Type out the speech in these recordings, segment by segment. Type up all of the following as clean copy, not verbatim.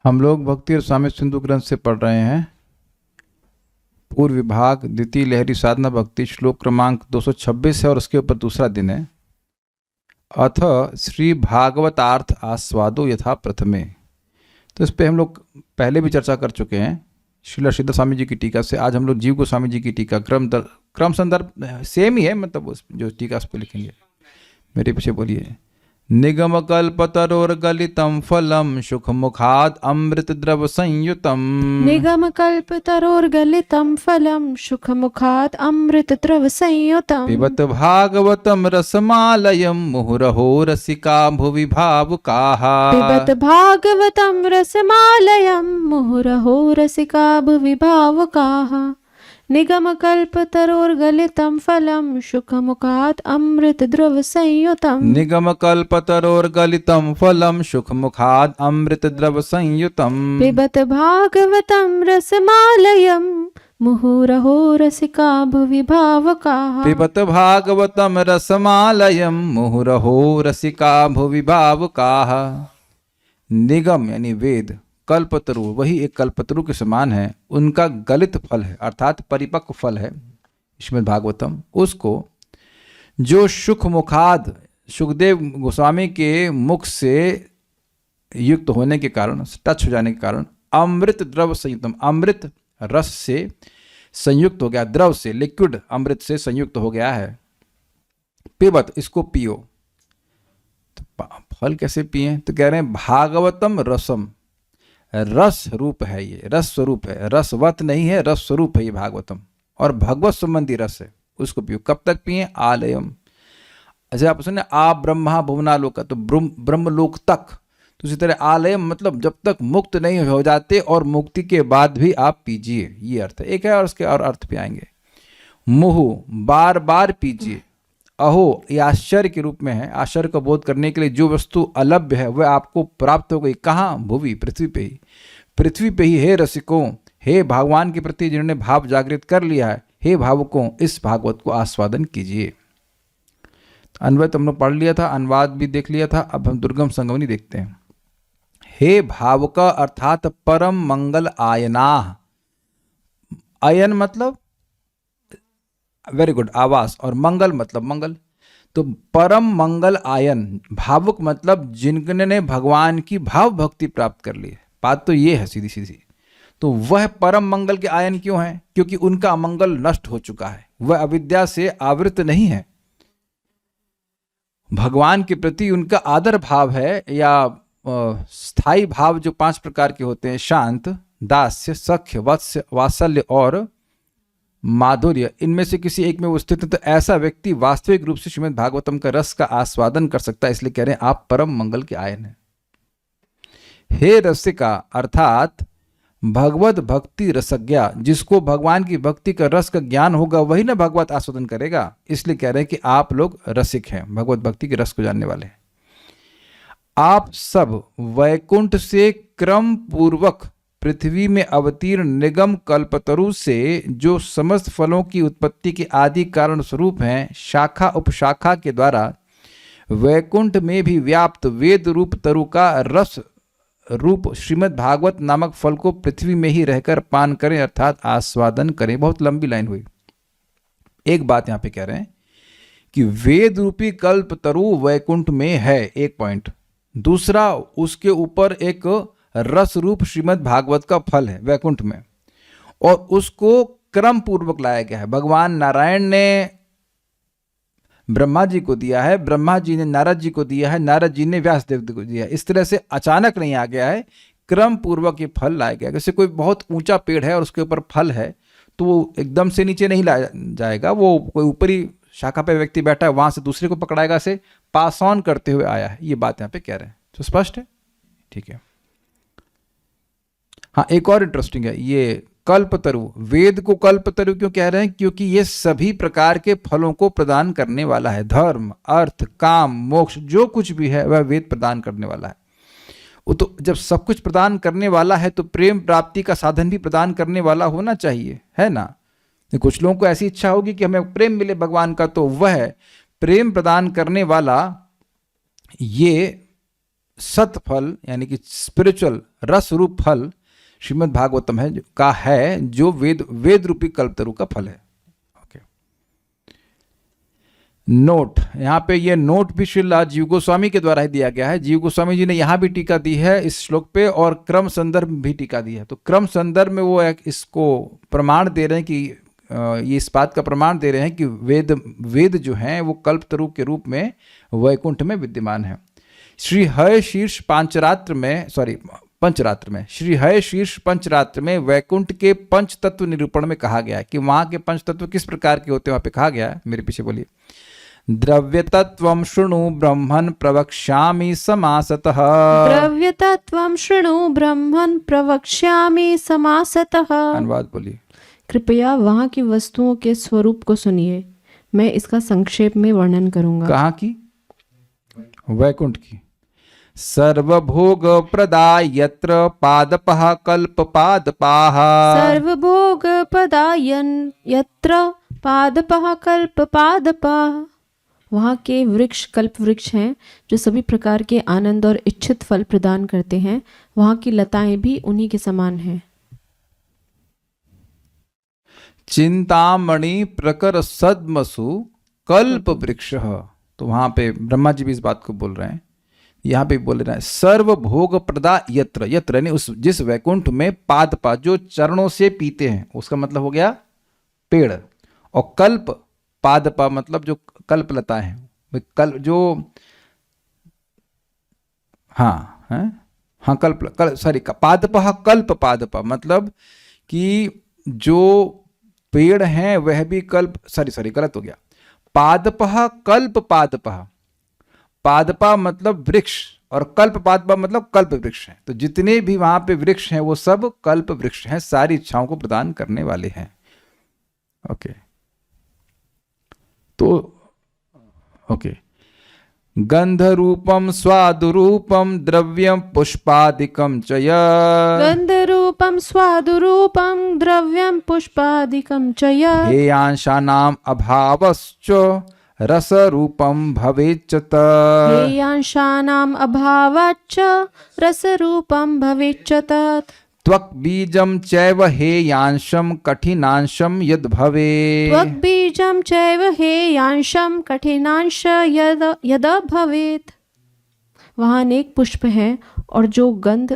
हम लोग भक्ति और स्वामी सिंधु ग्रंथ से पढ़ रहे हैं। पूर्व विभाग द्वितीय लहरी साधना भक्ति श्लोक क्रमांक 226 है और उसके ऊपर दूसरा दिन है। अथ श्री भागवतार्थ आस्वादो यथा प्रथमे। तो इस पे हम लोग पहले भी चर्चा कर चुके हैं श्रील श्रीधर स्वामी जी की टीका से। आज हम लोग जीव गोस्वामी जी की टीका क्रम संदर्भ सेम ही है, मतलब उस जो टीका उस पर लिखेंगे। मेरे पीछे बोलिए। निगम कल्पतरोर्गलितं फलं सुखमुखाद अमृत द्रव संयुतम। निगम कल्पतरोर्गलितं फलं सुखमुखात् अमृतद्रव संयुतम्। पिबत भागवतं रसमालयं मुहुरहो रसिका भुवि भावुकाः। पिबत भागवतं रसमालयं मुहुरहो रसिका भुवि भावुकाः। निगम कल्पतरोर्गलितं फलं सुखमुखात् अमृतद्रव संयुतम्। निगम कल्पतरोर्गलितं फलं सुखमुखाद अमृत द्रव संयुतम। पिबत भागवतं रसमालयं मुहुरहो रसिका भुवि भावुकाः। पिबत भागवतं रसमालयं मुहुरहो रसिका भुवि भावुकाः। निगम यानी वेद, कल्पतरु वही एक कल्पतरु के समान है, उनका गलित फल है अर्थात परिपक्व फल है श्रीमद् भागवतम। उसको जो सुख मुखाद सुखदेव गोस्वामी के मुख से युक्त होने के कारण, टच हो जाने के कारण, अमृत द्रव संयुक्तम, अमृत रस से संयुक्त हो गया, द्रव से लिक्विड अमृत से संयुक्त हो गया है। पिबत इसको पियो। तो फल कैसे पिए? तो कह रहे हैं भागवतम रसम, रस रूप है ये, रस स्वरूप है, रसवत नहीं है, रस स्वरूप है ये भागवतम और भगवत संबंधी रस है, उसको पियो। कब तक पिए? आलयम। अच्छा आप सुने आ ब्रह्मा भुवनालोक, तो ब्रह्मलोक तक। तो इसी तरह आलयम मतलब जब तक मुक्त नहीं हो जाते और मुक्ति के बाद भी आप पीजिए, ये अर्थ है। एक है और उसके और अर्थ पे आएंगे। मुहु बार बार पीजिए। अहो ये आश्चर्य के रूप में है, आश्चर्य को बोध करने के लिए जो वस्तु अलभ्य है वह आपको प्राप्त हो गई। कहाँ? भुवि, पृथ्वी पे ही। पृथ्वी पे ही हे रसिकों, हे भगवान के प्रति जिन्होंने भाव जागृत कर लिया है, हे भावुकों इस भागवत को आस्वादन कीजिए। अन्वय तो हम लोग पढ़ लिया था, अनुवाद भी देख लिया था, अब हम दुर्गम संगमनी देखते हैं। हे भावुक अर्थात परम मंगल आयना। आयन मतलब वेरी गुड, आवास, और मंगल मतलब मंगल। तो परम मंगल आयन, भावुक मतलब जिनने भगवान की भाव भक्ति प्राप्त कर ली है। बात तो ये है सीधी सीधी। तो वह परम मंगल के आयन क्यों है? क्योंकि उनका अमंगल नष्ट हो चुका है, वह अविद्या से आवृत नहीं है। भगवान के प्रति उनका आदर भाव है, या स्थायी भाव जो 5 प्रकार के होते हैं, शांत, दास्य, सख्य, वत्स्य, वात्सल्य और माधुर्य, इनमें से किसी एक में वो स्थित है। तो ऐसा व्यक्ति वास्तविक रूप से श्रीमद् भागवतम का रस का आस्वादन कर सकता है। इसलिए कह रहे हैं आप परम मंगल के आयन हैं। हे रसिका अर्थात भगवत भक्ति रसज्ञा, जिसको भगवान की भक्ति का रस का ज्ञान होगा वही ना भगवत आस्वादन करेगा। इसलिए कह रहे हैं कि आप लोग रसिक हैं, भगवत भक्ति के रस को जानने वाले हैं। आप सब वैकुंठ से क्रम पूर्वक पृथ्वी में अवतीर्ण निगम कल्पतरु से जो समस्त फलों की उत्पत्ति के आदि कारण स्वरूप हैं, शाखा उपशाखा के द्वारा वैकुंठ में भी व्याप्त वेद रूप तरु का रस रूप श्रीमद् भागवत नामक फल को पृथ्वी में ही रहकर पान करें अर्थात आस्वादन करें। बहुत लंबी लाइन हुई। एक बात यहां पे कह रहे हैं कि वेद रूपी कल्पतरु वैकुंठ में है, एक पॉइंट। दूसरा, उसके ऊपर एक रस रूप श्रीमद् भागवत का फल है वैकुंठ में, और उसको क्रम पूर्वक लाया गया है। भगवान नारायण ने ब्रह्मा जी को दिया है, ब्रह्मा जी ने नारद जी को दिया है, नारद जी ने व्यास देव को दिया है। इस तरह से अचानक नहीं आ गया है, क्रम पूर्वक ये फल लाया गया। जैसे कोई बहुत ऊंचा पेड़ है और उसके ऊपर फल है तो वो एकदम से नीचे नहीं लाया जाएगा, वो कोई ऊपरी शाखा पे व्यक्ति बैठा है वहां से दूसरे को पकड़ाएगा, से पास ऑन करते हुए आया है। ये बात यहाँ पे कह रहे हैं। तो स्पष्ट है? ठीक है। हाँ, एक और इंटरेस्टिंग है ये कल्पतरु। वेद को कल्पतरु क्यों कह रहे हैं? क्योंकि ये सभी प्रकार के फलों को प्रदान करने वाला है। धर्म, अर्थ, काम, मोक्ष, जो कुछ भी है वह वेद प्रदान करने वाला है। वो तो जब सब कुछ प्रदान करने वाला है तो प्रेम प्राप्ति का साधन भी प्रदान करने वाला होना चाहिए, है ना? कुछ लोगों को ऐसी इच्छा होगी कि हमें प्रेम मिले भगवान का, तो वह प्रेम प्रदान करने वाला ये सत फल यानी कि स्पिरिचुअल रस रूप फल श्रीमद् भागवतम है का है, जो वेद रूपी कल्पतरु का फल है। ओके, नोट, यहाँ पे ये नोट भी श्रील जीव गोस्वामी के द्वारा ही दिया गया है। जीव गोस्वामी जी ने यहाँ भी टीका दी है इस श्लोक पे, और क्रम संदर्भ भी टीका दी है। तो क्रम संदर्भ में वो इसको प्रमाण दे रहे हैं कि ये इस बात का प्रमाण दे रहे हैं कि वेद जो हैं वो कल्पतरु के रूप में वैकुंठ में विद्यमान है। श्री हय शीर्ष पंचरात्र में श्री हय शीर्ष पंचरात्र में वैकुंठ के पंच तत्व निरूपण में कहा गया है कि वहां के पंच तत्व किस प्रकार के होते हैं। वहां पे कहा गया है, मेरे पीछे बोलिए, द्रव्य तत्वम शृणु ब्रह्मन् प्रवक्ष्यामि समासतः। द्रव्य तत्वम शृणु ब्रह्मन् प्रवक्ष्यामि समासतः। अनुवाद बोलिए। कृपया वहाँ की वस्तुओं के स्वरूप को सुनिए, मैं इसका संक्षेप में वर्णन करूंगा। कहाँ की? वैकुंठ की। सर्वभोग प्रदाय यत्र पादपः कल्पपादपाः। सर्वभोग प्रदायन् यत्र पादपः कल्पपादपाः। वहाँ के वृक्ष कल्प वृक्ष हैं जो सभी प्रकार के आनंद और इच्छित फल प्रदान करते हैं। वहाँ की लताएं भी उन्हीं के समान हैं। चिंतामणि प्रकर सद्मसु कल्प वृक्ष। तो वहां पे ब्रह्मा जी भी इस बात को बोल रहे हैं, यहाँ पे बोल रहे हैं सर्व भोग प्रदा यत्र, यत्र यानी उस जिस वैकुंठ में पादपा जो चरणों से पीते हैं, उसका मतलब हो गया पेड़, और कल्प पादपा मतलब जो कल्प लता है, कल्प जो पादपा कल्प पादपा मतलब कि जो पेड़ हैं वह भी कल्प, गलत हो गया, पादपः कल्प पादपः, पादपा मतलब वृक्ष और कल्प पादपा मतलब कल्प वृक्ष है। तो जितने भी वहां पे वृक्ष हैं वो सब कल्प वृक्ष हैं, सारी इच्छाओं को प्रदान करने वाले हैं। ओके, तो ओके, गंध रूपम स्वाद रूपम द्रव्यम पुष्पादिकम च यत्। गंध रूपम स्वाद रूपम द्रव्यम पुष्पादिकम च यत्। हेयांशानाम अभावश्च रस रूपम भवेच्च तत्। हेयांशानाम अभावाच्च रस रूपम भवेच्च तत्। त्वक् बीजम चैव हेयांशम कठिनांशम यद् भवेत्। त्वक् बीजम चैव हेयांशम कठिनांश यद भवेत्। वहाँ अनेक पुष्प हैं और जो गंध,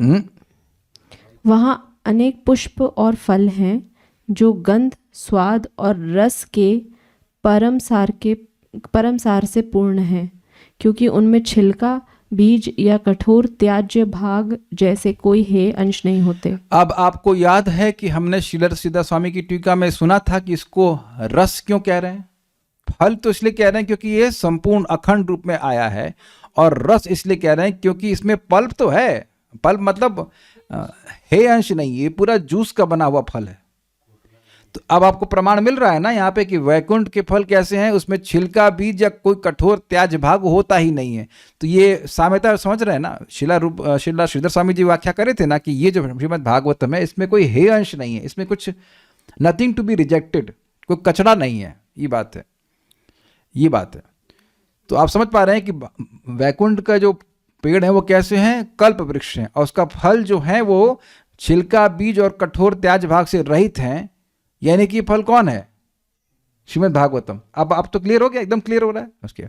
वहाँ अनेक पुष्प और फल हैं जो गंध, स्वाद और रस के परम सार से पूर्ण हैं, क्योंकि उनमें छिलका, बीज या कठोर त्याज्य भाग जैसे कोई हेय अंश नहीं होते। अब आपको याद है कि हमने श्रील रसीदास स्वामी की टीका में सुना था कि इसको रस क्यों कह रहे हैं? फल तो इसलिए कह रहे हैं क्योंकि ये संपूर्ण अखंड रूप में आया है, और रस इसलिए कह रहे हैं क्योंकि इसमें पल्प तो है। पल्प मतलब हेय अंश नहीं, ये पूरा जूस का बना हुआ फल है। तो अब आपको प्रमाण मिल रहा है ना यहाँ पे कि वैकुंठ के फल कैसे हैं, उसमें छिलका, बीज या कोई कठोर त्याज भाग होता ही नहीं है। तो ये साम्यता समझ रहे हैं ना। श्रीला श्रीधर स्वामी जी व्याख्या करे थे ना कि ये जो श्रीमद् भागवतम है इसमें कोई हेय अंश नहीं है, इसमें कुछ नथिंग टू बी रिजेक्टेड, कोई कचड़ा नहीं है। ये बात है। तो आप समझ पा रहे हैं कि वैकुंठ का जो पेड़ है वो कैसे हैं? कल्प वृक्ष हैं, और उसका फल जो है वो छिलका, बीज और कठोर त्याज भाग से रहित हैं। यानी कि फल कौन है? श्रीमद् भागवतम। अब तो क्लियर हो गया, एकदम क्लियर हो रहा है उसके।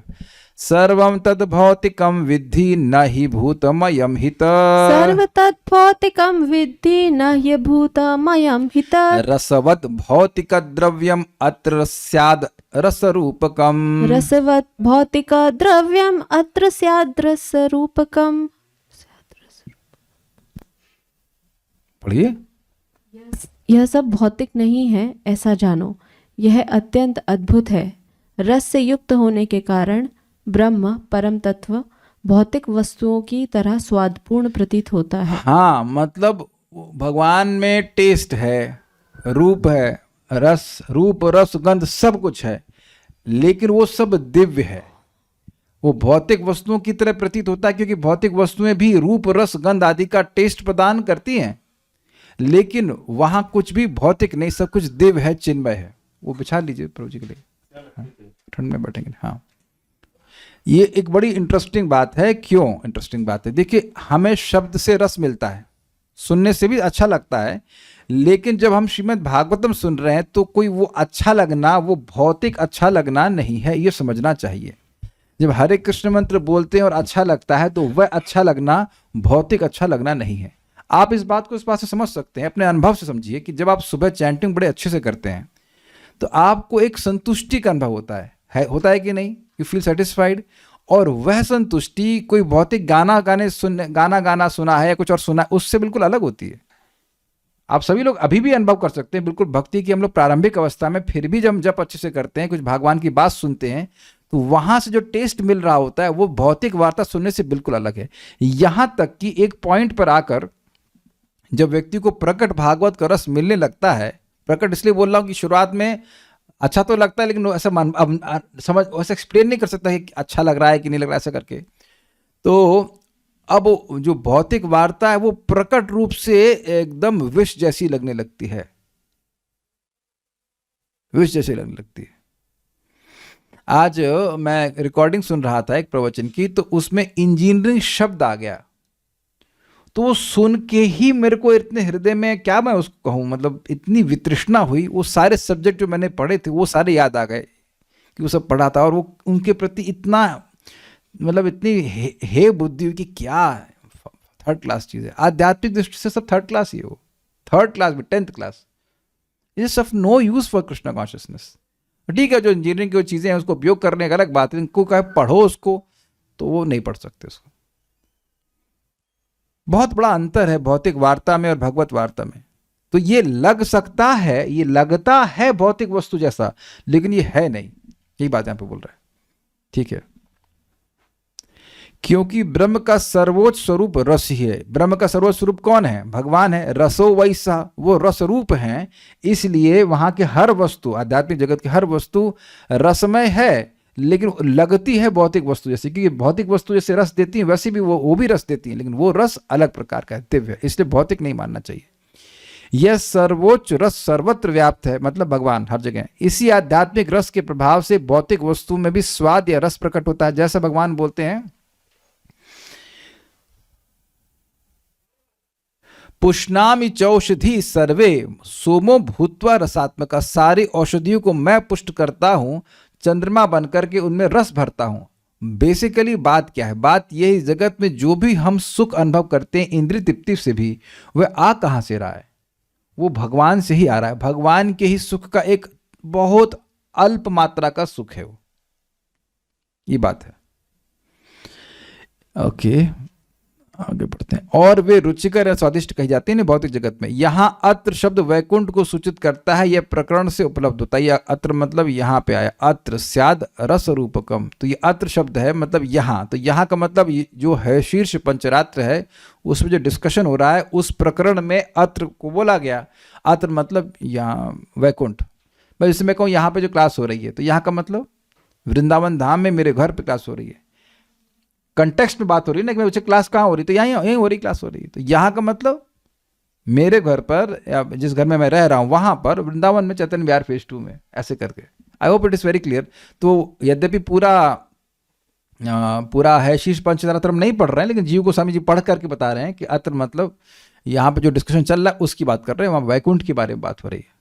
सर्वं तद् भौतिकं विद्धि न हि भूतमयं हित। सर्व तद् भौतिकं विद्धि न हि भूतमयं हित। रसवत् भौतिक द्रव्यम अत्र स्याद् रसरूपकम्। रसवत् भौतिक द्रव्यम अत्र स्याद् रसरूपकम्। पढ़िए। यह सब भौतिक नहीं है, ऐसा जानो। यह अत्यंत अद्भुत है। रस से युक्त होने के कारण ब्रह्म परम तत्व भौतिक वस्तुओं की तरह स्वादपूर्ण प्रतीत होता है। हाँ, मतलब भगवान में टेस्ट है, रूप है, रूप रस गंध सब कुछ है, लेकिन वो सब दिव्य है। वो भौतिक वस्तुओं की तरह प्रतीत होता है क्योंकि भौतिक वस्तुएं भी रूप, रस, गंध आदि का टेस्ट प्रदान करती हैं, लेकिन वहां कुछ भी भौतिक नहीं, सब कुछ दिव्य है, चिन्मय है। वो बिछा लीजिए प्रभु जी के लिए, ठंड में बैठेंगे। हाँ, ये एक बड़ी इंटरेस्टिंग बात है। क्यों इंटरेस्टिंग बात है? देखिए, हमें शब्द से रस मिलता है, सुनने से भी अच्छा लगता है, लेकिन जब हम श्रीमद् भागवतम सुन रहे हैं तो कोई वो अच्छा लगना, वो भौतिक अच्छा लगना नहीं है, ये समझना चाहिए। जब हरे कृष्ण मंत्र बोलते हैं और अच्छा लगता है तो वह अच्छा लगना भौतिक अच्छा लगना नहीं है। आप इस बात को इस बात से समझ सकते हैं, अपने अनुभव से समझिए कि जब आप सुबह चैंटिंग बड़े अच्छे से करते हैं तो आपको एक संतुष्टि का अनुभव होता है कि नहीं? You feel satisfied. और वह संतुष्टि कोई भौतिक गाना गाना सुना है या कुछ और सुना है, उससे बिल्कुल अलग होती है। आप सभी लोग अभी भी अनुभव कर सकते हैं बिल्कुल भक्ति की हम लोग प्रारंभिक अवस्था में, फिर भी जब जप अच्छे से करते हैं, कुछ भगवान की बात सुनते हैं, तो वहां से जो टेस्ट मिल रहा होता है वो भौतिक वार्ता सुनने से बिल्कुल अलग है। यहां तक कि एक पॉइंट पर आकर जब व्यक्ति को प्रकट भागवत का रस मिलने लगता है, प्रकट इसलिए बोल रहा हूं कि शुरुआत में अच्छा तो लगता है, लेकिन ऐसा समझ वैसे एक्सप्लेन नहीं कर सकता कि अच्छा लग रहा है कि नहीं लग रहा है ऐसा करके। तो अब जो भौतिक वार्ता है वो प्रकट रूप से एकदम विष जैसी लगने लगती है, विष जैसी लगने लगती है। आज मैं रिकॉर्डिंग सुन रहा था एक प्रवचन की, तो उसमें इंजीनियरिंग शब्द आ गया, तो वो सुन के ही मेरे को इतने हृदय में, क्या मैं उसको कहूँ, मतलब इतनी वितृष्णा हुई। वो सारे सब्जेक्ट जो मैंने पढ़े थे वो सारे याद आ गए कि वो सब पढ़ा था, और वो उनके प्रति इतना, मतलब इतनी हे बुद्धि हुई कि क्या थर्ड क्लास चीज़ है। आध्यात्मिक दृष्टि से सब थर्ड क्लास ही हो, थर्ड क्लास में 10th class, is of no use for Krishna consciousness. ठीक है, जो इंजीनियरिंग की जो चीज़ें हैं उसको उपयोग करने का अलग बात है, इनको कहे पढ़ो उसको, तो वो नहीं पढ़ सकते उसको। बहुत बड़ा अंतर है भौतिक वार्ता में और भगवत वार्ता में। तो ये लग सकता है, ये लगता है भौतिक वस्तु जैसा, लेकिन ये है नहीं। यही बात यहां पे बोल रहा है, ठीक है? क्योंकि ब्रह्म का सर्वोच्च स्वरूप रस ही है। ब्रह्म का सर्वोच्च स्वरूप कौन है? भगवान है। रसो वैसा, वो रस रूप हैं, इसलिए वहां के हर वस्तु, आध्यात्मिक जगत की हर वस्तु रसमय है, लेकिन लगती है भौतिक वस्तु जैसे। क्योंकि भौतिक वस्तु जैसे रस देती है वैसे भी वो भी रस देती है, लेकिन वो रस अलग प्रकार का है, दिव्य, इसलिए भौतिक नहीं मानना चाहिए। यह सर्वोच्च रस सर्वत्र व्याप्त है, मतलब भगवान हर जगह। इसी आध्यात्मिक रस के प्रभाव से भौतिक वस्तु में भी स्वाद या रस प्रकट होता है। जैसा भगवान बोलते हैं, पुष्णामि चौषधि सर्वे सोमो भूत्वा रसात्मका। सारी औषधियों को मैं पुष्ट करता हूं, चंद्रमा बनकर के उनमें रस भरता हूं। बेसिकली बात क्या है? बात यही, जगत में जो भी हम सुख अनुभव करते हैं इंद्रिय तृप्ति से भी, वह आ कहां से रहा है? वो भगवान से ही आ रहा है। भगवान के ही सुख का एक बहुत अल्प मात्रा का सुख है वो, ये बात है। ओके, आगे बढ़ते हैं। और वे रुचिकर या स्वादिष्ट कही जाते हैं भौतिक जगत में। यहां अत्र शब्द वैकुंठ को सूचित करता है, यह प्रकरण से उपलब्ध होता है। यह अत्र मतलब यहां पे आया, अत्र स्याद रस रूपकम, तो ये अत्र शब्द है मतलब यहां। तो यहां का मतलब जो है शीर्ष पंचरात्र है, उसमें जो डिस्कशन हो रहा है उस प्रकरण में अत्र को बोला गया। अत्र मतलब यहाँ वैकुंठ। मैं जैसे मैं कहूँ यहाँ पे जो क्लास हो रही है, तो यहाँ का मतलब वृंदावन धाम में मेरे घर पे क्लास हो रही है। कंटेक्स्ट में बात हो रही है ना, कि मैं क्लास कहाँ हो रही, तो यहीं हो रही क्लास हो रही है। तो यहाँ का मतलब मेरे घर पर, या जिस घर में मैं रह रहा हूँ वहाँ पर, वृंदावन में चैतन्य विहार फेज 2 में, ऐसे करके। I hope it is very clear. तो यद्यपि पूरा है शीर्ष पंचरात्र हम नहीं पढ़ रहे हैं, लेकिन जीव गोस्वामी जी पढ़ करके बता रहे हैं कि अत्र मतलब यहाँ पे जो डिस्कशन चल रहा है उसकी बात कर रहे हैं, वहाँ वैकुंठ के बारे में बात हो रही है।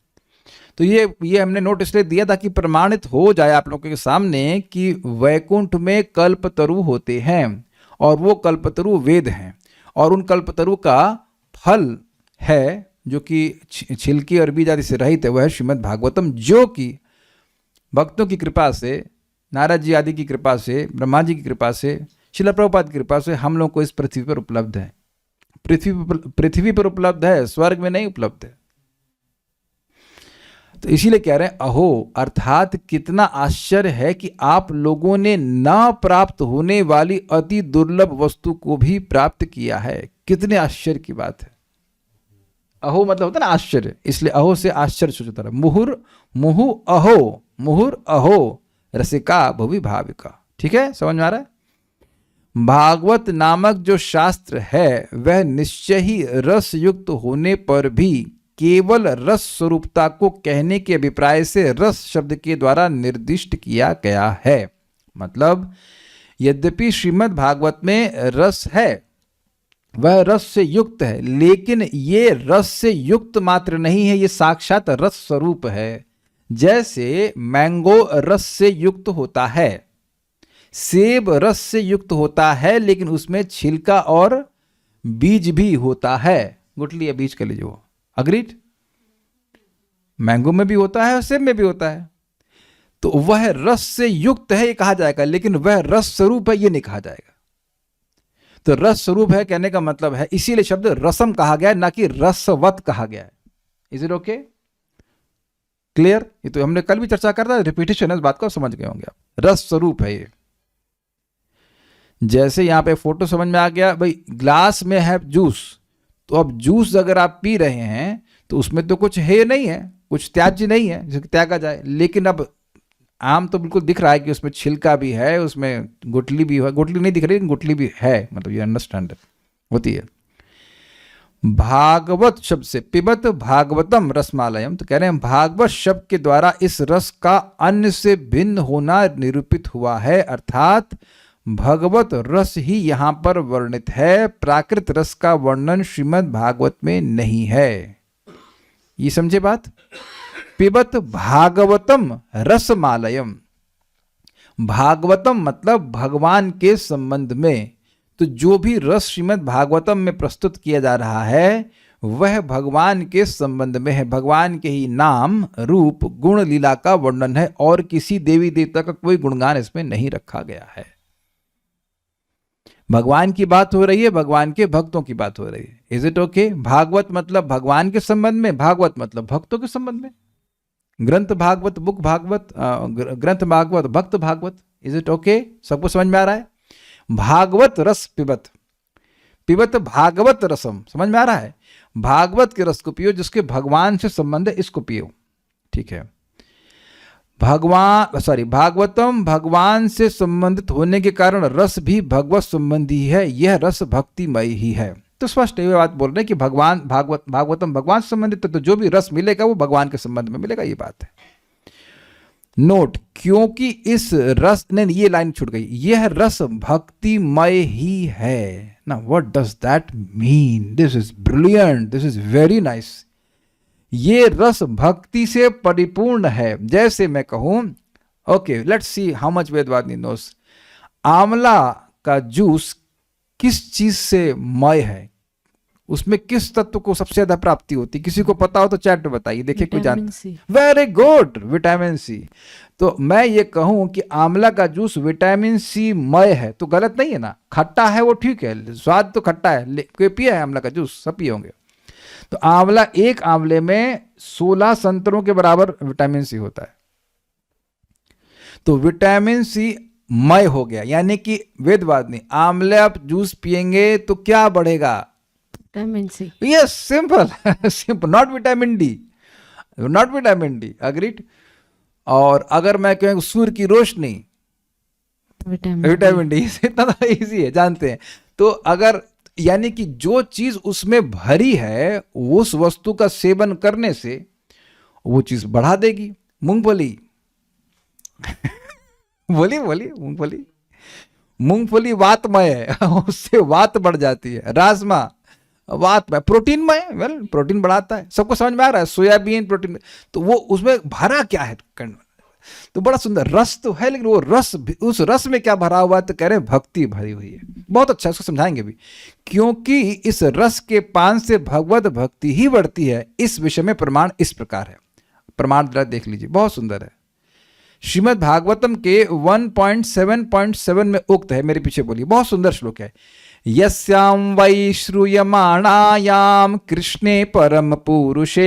तो ये हमने नोट इसलिए दिया ताकि प्रमाणित हो जाए आप लोगों के सामने कि वैकुंठ में कल्पतरु होते हैं, और वो कल्पतरु वेद हैं, और उन कल्पतरु का फल है जो कि छिलकी और बीज आदि से रहित है, वह है श्रीमद् भागवतम, जो कि भक्तों की कृपा से, नारद जी आदि की कृपा से, ब्रह्मा जी की कृपा से, श्रील प्रभुपाद की कृपा से हम लोग को इस पृथ्वी पर उपलब्ध है। पृथ्वी पर उपलब्ध है, स्वर्ग में नहीं उपलब्ध है। तो इसीलिए कह रहे हैं अहो, अर्थात कितना आश्चर्य है कि आप लोगों ने ना प्राप्त होने वाली अति दुर्लभ वस्तु को भी प्राप्त किया है। कितने आश्चर्य की बात है। अहो मतलब होता है ना आश्चर्य, इसलिए अहो से आश्चर्य सूचित है। मुहु अहो, मुहुर अहो रसिका भुवि भाविका। ठीक है, समझ में आ रहा है? भागवत नामक जो शास्त्र है वह निश्चय ही रस युक्त होने पर भी केवल रस स्वरूपता को कहने के अभिप्राय से रस शब्द के द्वारा निर्दिष्ट किया गया है। मतलब यद्यपि श्रीमद् भागवत में रस है, वह रस से युक्त है, लेकिन ये रस से युक्त मात्र नहीं है, ये साक्षात रस स्वरूप है। जैसे मैंगो रस से युक्त होता है, सेब रस से युक्त होता है, लेकिन उसमें छिलका और बीज भी होता है। गुठली या बीज कह लीजिए वो, अग्रीड। मैंगो में भी होता है और सेब में भी होता है। तो वह रस से युक्त है ये कहा जाएगा, लेकिन वह रस स्वरूप है ये नहीं कहा जाएगा। तो रस स्वरूप है कहने का मतलब है, इसीलिए शब्द रसम कहा गया है, ना कि रसवत कहा गया है। Is it okay? क्लियर? ये तो हमने कल भी चर्चा करता है, रिपीटेशन है, इस बात को समझ गए होंगे आप। रस स्वरूप है ये। जैसे यहां पे फोटो समझ में आ गया भाई, ग्लास में है जूस, तो अब जूस अगर आप पी रहे हैं तो उसमें तो कुछ है नहीं है, कुछ त्याज्य नहीं है जिसे त्यागा जाए, लेकिन अब आम तो बिल्कुल दिख रहा है कि उसमें छिलका भी है, उसमें गुठली भी है। गुठली नहीं दिख रही लेकिन गुठली भी है, मतलब ये अंडरस्टैंड होती है। भागवत शब्द से पिबत भागवतम रसमालयम, तो कह रहे हैं भागवत शब्द के द्वारा इस रस का अन्य से भिन्न होना निरूपित हुआ है, अर्थात भगवत रस ही यहां पर वर्णित है। प्राकृत रस का वर्णन श्रीमद् भागवत में नहीं है। ये समझे बात? पिबत भागवतम रसमालयम, भागवतम मतलब भगवान के संबंध में। तो जो भी रस श्रीमद् भागवतम में प्रस्तुत किया जा रहा है वह भगवान के संबंध में है। भगवान के ही नाम, रूप, गुण, लीला का वर्णन है, और किसी देवी देवता का कोई गुणगान इसमें नहीं रखा गया है। भगवान की बात हो रही है, भगवान के भक्तों की बात हो रही है। Is it okay? भागवत मतलब भगवान के संबंध में, भागवत मतलब भक्तों के संबंध में। ग्रंथ भागवत, बुक भागवत, ग्रंथ भागवत, भक्त भागवत। Is it okay? सबको समझ में आ रहा है? भागवत रस पिबत, पिबत भागवत रसम, समझ में आ रहा है? भागवत के रस को पियो, जिसके भगवान से संबंध है, इसको पियो। ठीक है। भागवतम भगवान से संबंधित होने के कारण रस भी भगवत संबंधी है, यह रस भक्तिमय ही है। तो स्पष्ट ये बात बोल रहे हैं कि भगवान भागवतम भगवान से संबंधित है, तो जो भी रस मिलेगा वो भगवान के संबंध में मिलेगा, ये बात है। नोट, क्योंकि इस रस, नहीं ये लाइन छूट गई, यह रस भक्तिमय ही है ना। What does that mean? This is brilliant, this is very nice. ये रस भक्ति से परिपूर्ण है। जैसे मैं कहूं, okay let's see how much Vedvadi knows, आंवला का जूस किस चीज से मय है, उसमें किस तत्व को सबसे ज्यादा प्राप्ति होती? किसी को पता हो तो चैट में बताइए, देखिए कोई जानता। Very good, vitamin C. तो मैं ये कहूं कि आंवला का जूस विटामिन सी मय है तो गलत नहीं है ना। खट्टा है वो ठीक है, स्वाद तो खट्टा है, कोई पिया है आंवला का जूस? सब पिए होंगे। तो आंवला, एक आंवले में 16 संतरों के बराबर विटामिन सी होता है। तो विटामिन सी मय हो गया, यानी कि वेदवाद ने आंवले आप जूस पिएंगे तो क्या बढ़ेगा? Vitamin C. Yes, simple simple, not vitamin D, not vitamin D, agreed. और अगर मैं कहूँ सूर्य की रोशनी, विटामिन डी, इतना तो इजी है, जानते हैं। तो अगर, यानी कि जो चीज उसमें भरी है उस वस्तु का सेवन करने से वो चीज बढ़ा देगी। मूंगफली बोली मूंगफली वातमय है उससे वात बढ़ जाती है। राजमा वातमय, प्रोटीनमय, वेल प्रोटीन बढ़ाता है। सबको समझ में आ रहा है? सोयाबीन प्रोटीन, तो वो उसमें भरा क्या है? तो बड़ा सुंदर रस तो है, लेकिन वो रस, उस रस में क्या भरा हुआ है? तो कह रहे हैं भक्ति भरी हुई है। बहुत अच्छा, इसको समझाएंगे भी, क्योंकि इस रस के पान से भगवत भक्ति ही बढ़ती है। इस विषय में प्रमाण इस प्रकार है, प्रमाण देख लीजिए, बहुत सुंदर है। श्रीमद् भागवतम के 1.7.7 में उक्त है, मेरे पीछे बोलिए, बहुत सुंदर श्लोक है। यस्यां वै श्रूयमाणायां कृष्णे परम पुरुषे,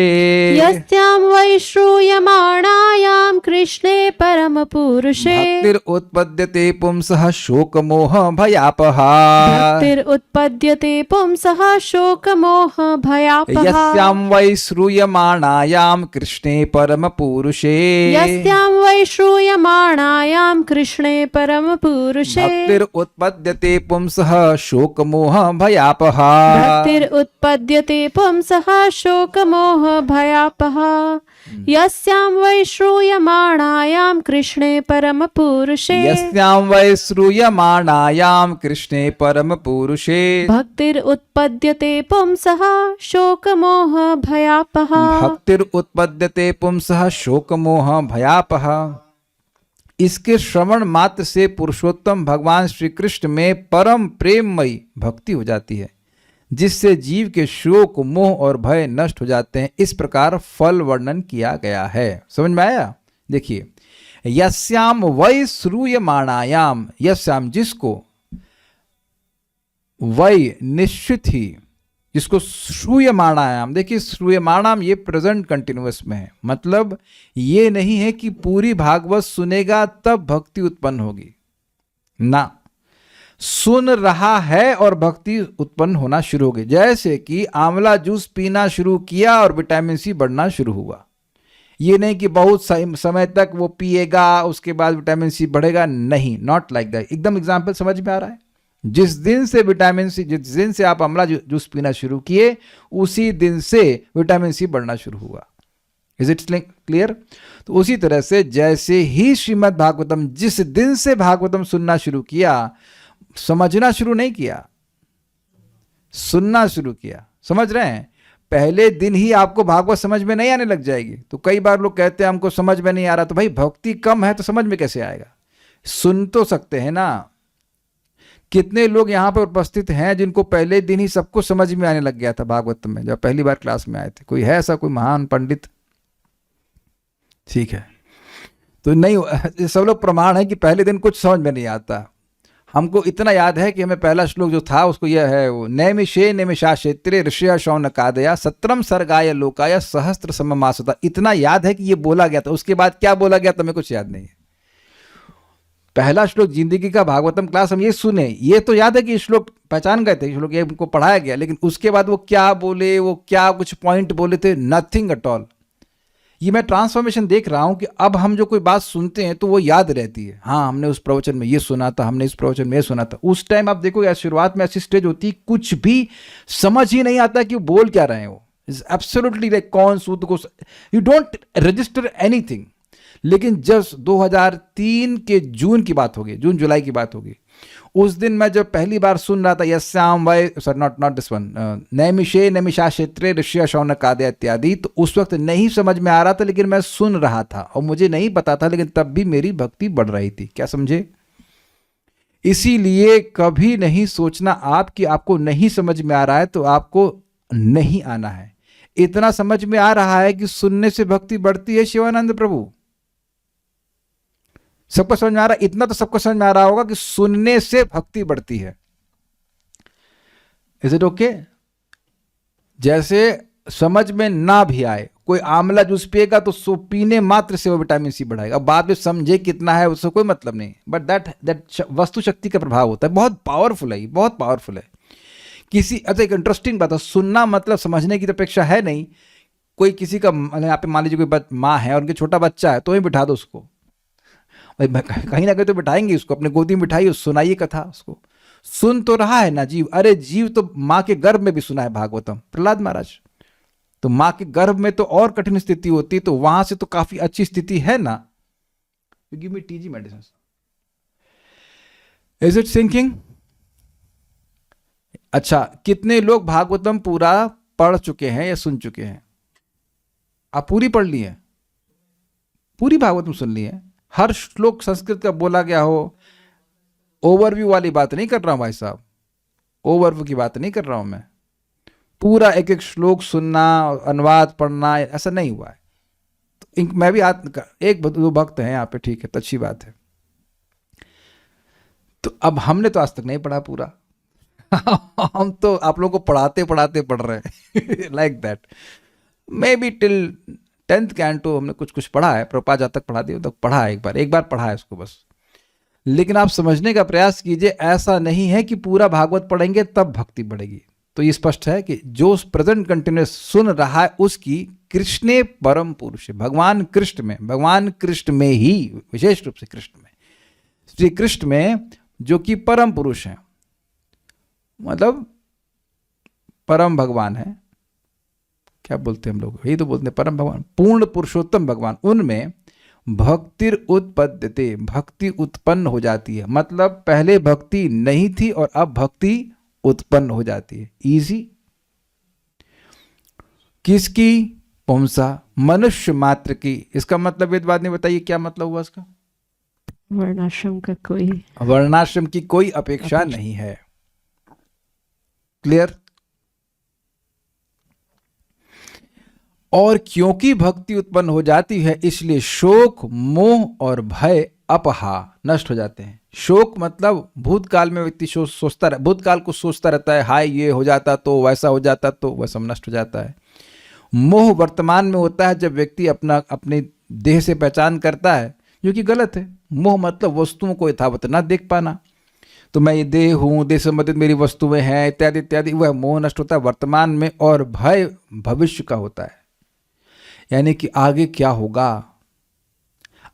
यस्यां वै श्रूयमाणायां कृष्णे परम पुरुषे भक्तिरुत्पद्यते पुंसः शोकमोह भयापहा, भक्तिरुत्पद्यते पुंसः शोकमोह भयापहा। यस्यां वै श्रूयमाणायां कृष्णे परम पुरुषे, यस्यां वै श्रूयमाणायां कृष्णे परम पुरुषे भक्तिरुत्पद्यते पुंसः शोक मोह भयापह। भक्तिरुत्पद्यते पुंसः शोकमोह भयापः यस्यां वै श्रूयमाणायां कृष्णे परमपुरुषे। यस्यां वै श्रूयमाणायां कृष्णे परम पुरुषे। भक्तिरुत्पद्यते पुंसः शोकमोह भयापः। भक्तिरुत्पद्यते पुंसः शोक मोह भयापह। इसके श्रवण मात्र से पुरुषोत्तम भगवान श्री कृष्ण में परम प्रेममयी भक्ति हो जाती है, जिससे जीव के शोक मोह और भय नष्ट हो जाते हैं। इस प्रकार फल वर्णन किया गया है। समझ में आया? देखिए, यस्याम वै श्रूयमाणायाम, यस्याम जिसको, वै निश्चित ही, जिसको श्रूयमाणायाम, देखिए श्रूयमाणाम ये प्रेजेंट कंटिन्यूअस में है, मतलब ये नहीं है कि पूरी भागवत सुनेगा तब भक्ति उत्पन्न होगी ना, सुन रहा है और भक्ति उत्पन्न होना शुरू हो गई। जैसे कि आंवला जूस पीना शुरू किया और विटामिन सी बढ़ना शुरू हुआ। ये नहीं कि बहुत समय तक वो पिएगा उसके बाद विटामिन सी बढ़ेगा, नहीं, नॉट लाइक दैट। एकदम एग्जाम्पल समझ में आ रहा है? जिस दिन से विटामिन सी, जिस दिन से आप आंवला जूस पीना शुरू किए उसी दिन से विटामिन सी बढ़ना शुरू हुआ। Is it clear? तो उसी तरह से जैसे ही श्रीमद् भागवतम, जिस दिन से भागवतम सुनना शुरू किया, समझना शुरू नहीं किया, सुनना शुरू किया। समझ रहे हैं? पहले दिन ही आपको भागवत समझ में नहीं आने लग जाएगी। तो कई बार लोग कहते हैं हमको समझ में नहीं आ रहा, तो भाई भक्ति कम है तो समझ में कैसे आएगा? सुन तो सकते हैं ना। कितने लोग यहाँ पर उपस्थित हैं जिनको पहले दिन ही सबको समझ में आने लग गया था भागवत में, जब पहली बार क्लास में आए थे? कोई है ऐसा, कोई महान पंडित? ठीक है, तो नहीं, सब लोग प्रमाण है कि पहले दिन कुछ समझ में नहीं आता। हमको इतना याद है कि हमें पहला श्लोक जो था उसको यह है, वो नैमिषे नैमिषा क्षेत्रे ऋषया शौनकादया सत्रम सर्गाय लोकाय सहस्त्र सममासता। इतना याद है कि ये बोला गया था। उसके बाद क्या बोला गया था हमें कुछ याद नहीं है। पहला श्लोक जिंदगी का भागवतम क्लास हम ये सुने, ये तो याद है कि श्लोक पहचान गए थे, श्लोक ये उनको पढ़ाया गया, लेकिन उसके बाद वो क्या बोले, वो क्या कुछ पॉइंट बोले थे, नथिंग एट ऑल। ये मैं ट्रांसफॉर्मेशन देख रहा हूं कि अब हम जो कोई बात सुनते हैं तो वो याद रहती है। हाँ, हमने उस प्रवचन में ये सुना था, हमने इस प्रवचन में ये सुना था। उस टाइम आप देखो शुरुआत में ऐसी स्टेज होती है कुछ भी समझ ही नहीं आता कि वो बोल क्या रहे हैं। वो इज एब्सोल्युटली लाइक कौन सूत्र को, यू डोंट रजिस्टर एनीथिंग। लेकिन जब 2003 के जून की बात होगी, जून जुलाई की बात होगी, उस दिन मैं जब पहली बार सुन रहा था यस्याम वै, सर नॉट दिस वन, नैमिषे नैमिषा क्षेत्रे ऋषया शौनकादया इत्यादि, तो उस वक्त नहीं समझ में आ रहा था, लेकिन मैं सुन रहा था और मुझे नहीं पता था, लेकिन तब भी मेरी भक्ति बढ़ रही थी। क्या समझे? इसीलिए कभी नहीं सोचना आप कि आपको नहीं समझ में आ रहा है तो आपको नहीं आना है। इतना समझ में आ रहा है कि सुनने से भक्ति बढ़ती है। शिवानंद प्रभु, सबको समझ में आ रहा है? इतना तो सबको समझ में आ रहा होगा कि सुनने से भक्ति बढ़ती है। Is it okay? जैसे समझ में ना भी आए, कोई आंवला जूस पिएगा तो सो पीने मात्र से वो विटामिन सी बढ़ाएगा। बाद में समझे कितना है उससे कोई मतलब नहीं, बट दैट वस्तु शक्ति का प्रभाव होता है। बहुत पावरफुल है, बहुत पावरफुल है। किसी, अच्छा एक इंटरेस्टिंग बात है, सुनना मतलब समझने की अपेक्षा है नहीं। कोई किसी का, यहाँ पे मान लीजिए कोई माँ है और उनके छोटा बच्चा है, तो ही बिठा दो उसको, भाई कहीं ना कहीं तो बिठाएंगे उसको, अपने गोदी में बिठाइए, सुनाइए कथा उसको। सुन तो रहा है ना जीव। अरे जीव तो माँ के गर्भ में भी सुना है भागवतम, प्रहलाद महाराज। तो माँ के गर्भ में तो और कठिन स्थिति होती, तो वहां से तो काफी अच्छी स्थिति है ना। You give me TG medicine. Is it sinking? अच्छा, कितने लोग भागवतम पूरा पढ़ चुके हैं या सुन चुके हैं? आप पूरी पढ़ ली है? पूरी भागवतम सुन ली है? हर श्लोक संस्कृत का बोला गया हो? ओवरव्यू वाली बात नहीं कर रहा हूं भाई साहब, ओवरव्यू की बात नहीं कर रहा हूं मैं। पूरा एक एक श्लोक सुनना, अनुवाद पढ़ना, ऐसा नहीं हुआ है। तो मैं भी एक दो भक्त हैं यहाँ पे, ठीक है, तो अच्छी बात है। तो अब हमने तो आज तक नहीं पढ़ा पूरा हम तो आप लोगों को पढ़ाते पढ़ाते पढ़ रहे हैं like that. May be till 10th canto हमने कुछ कुछ पढ़ा है, प्रभुपाद जब तक पढ़ा दिया तक पढ़ा है, एक बार पढ़ा है उसको बस। लेकिन आप समझने का प्रयास कीजिए, ऐसा नहीं है कि पूरा भागवत पढ़ेंगे तब भक्ति बढ़ेगी। तो ये स्पष्ट है कि जो प्रेजेंट कंटिन्यूस सुन रहा है उसकी कृष्णे परम पुरुष है, भगवान कृष्ण में ही, विशेष रूप से कृष्ण में, श्री कृष्ण में, जो कि परम पुरुष हैं, मतलब परम भगवान है, क्या बोलते हैं हम लोग, यही तो बोलते हैं परम भगवान, पूर्ण पुरुषोत्तम भगवान, उनमें भक्तिर उत्पद्यते, भक्ति उत्पन्न हो जाती है। मतलब पहले भक्ति नहीं थी और अब भक्ति उत्पन्न हो जाती है। इजी। किसकी? पुंसा, मनुष्य मात्र की। इसका मतलब वेदवाद ने बताइए क्या मतलब हुआ इसका? वर्णाश्रम का कोई, वर्णाश्रम की कोई अपेक्षा नहीं है। क्लियर? और क्योंकि भक्ति उत्पन्न हो जाती है इसलिए शोक, मोह और भय अपहा नष्ट हो जाते हैं। शोक मतलब भूतकाल में व्यक्ति सोचता भूतकाल को सोचता रहता है, हाय ये हो जाता तो, वैसा हो जाता तो, वह सब नष्ट हो जाता है। मोह वर्तमान में होता है जब व्यक्ति अपने देह से पहचान करता है, जो कि गलत है। मोह मतलब वस्तुओं को यथावत ना देख पाना, तो मैं ये देह हूं, देह संबंधित मेरी वस्तुएं हैं, इत्यादि इत्यादि, वह मोह नष्ट होता है वर्तमान में। और भय भविष्य का होता है, यानी कि आगे क्या होगा।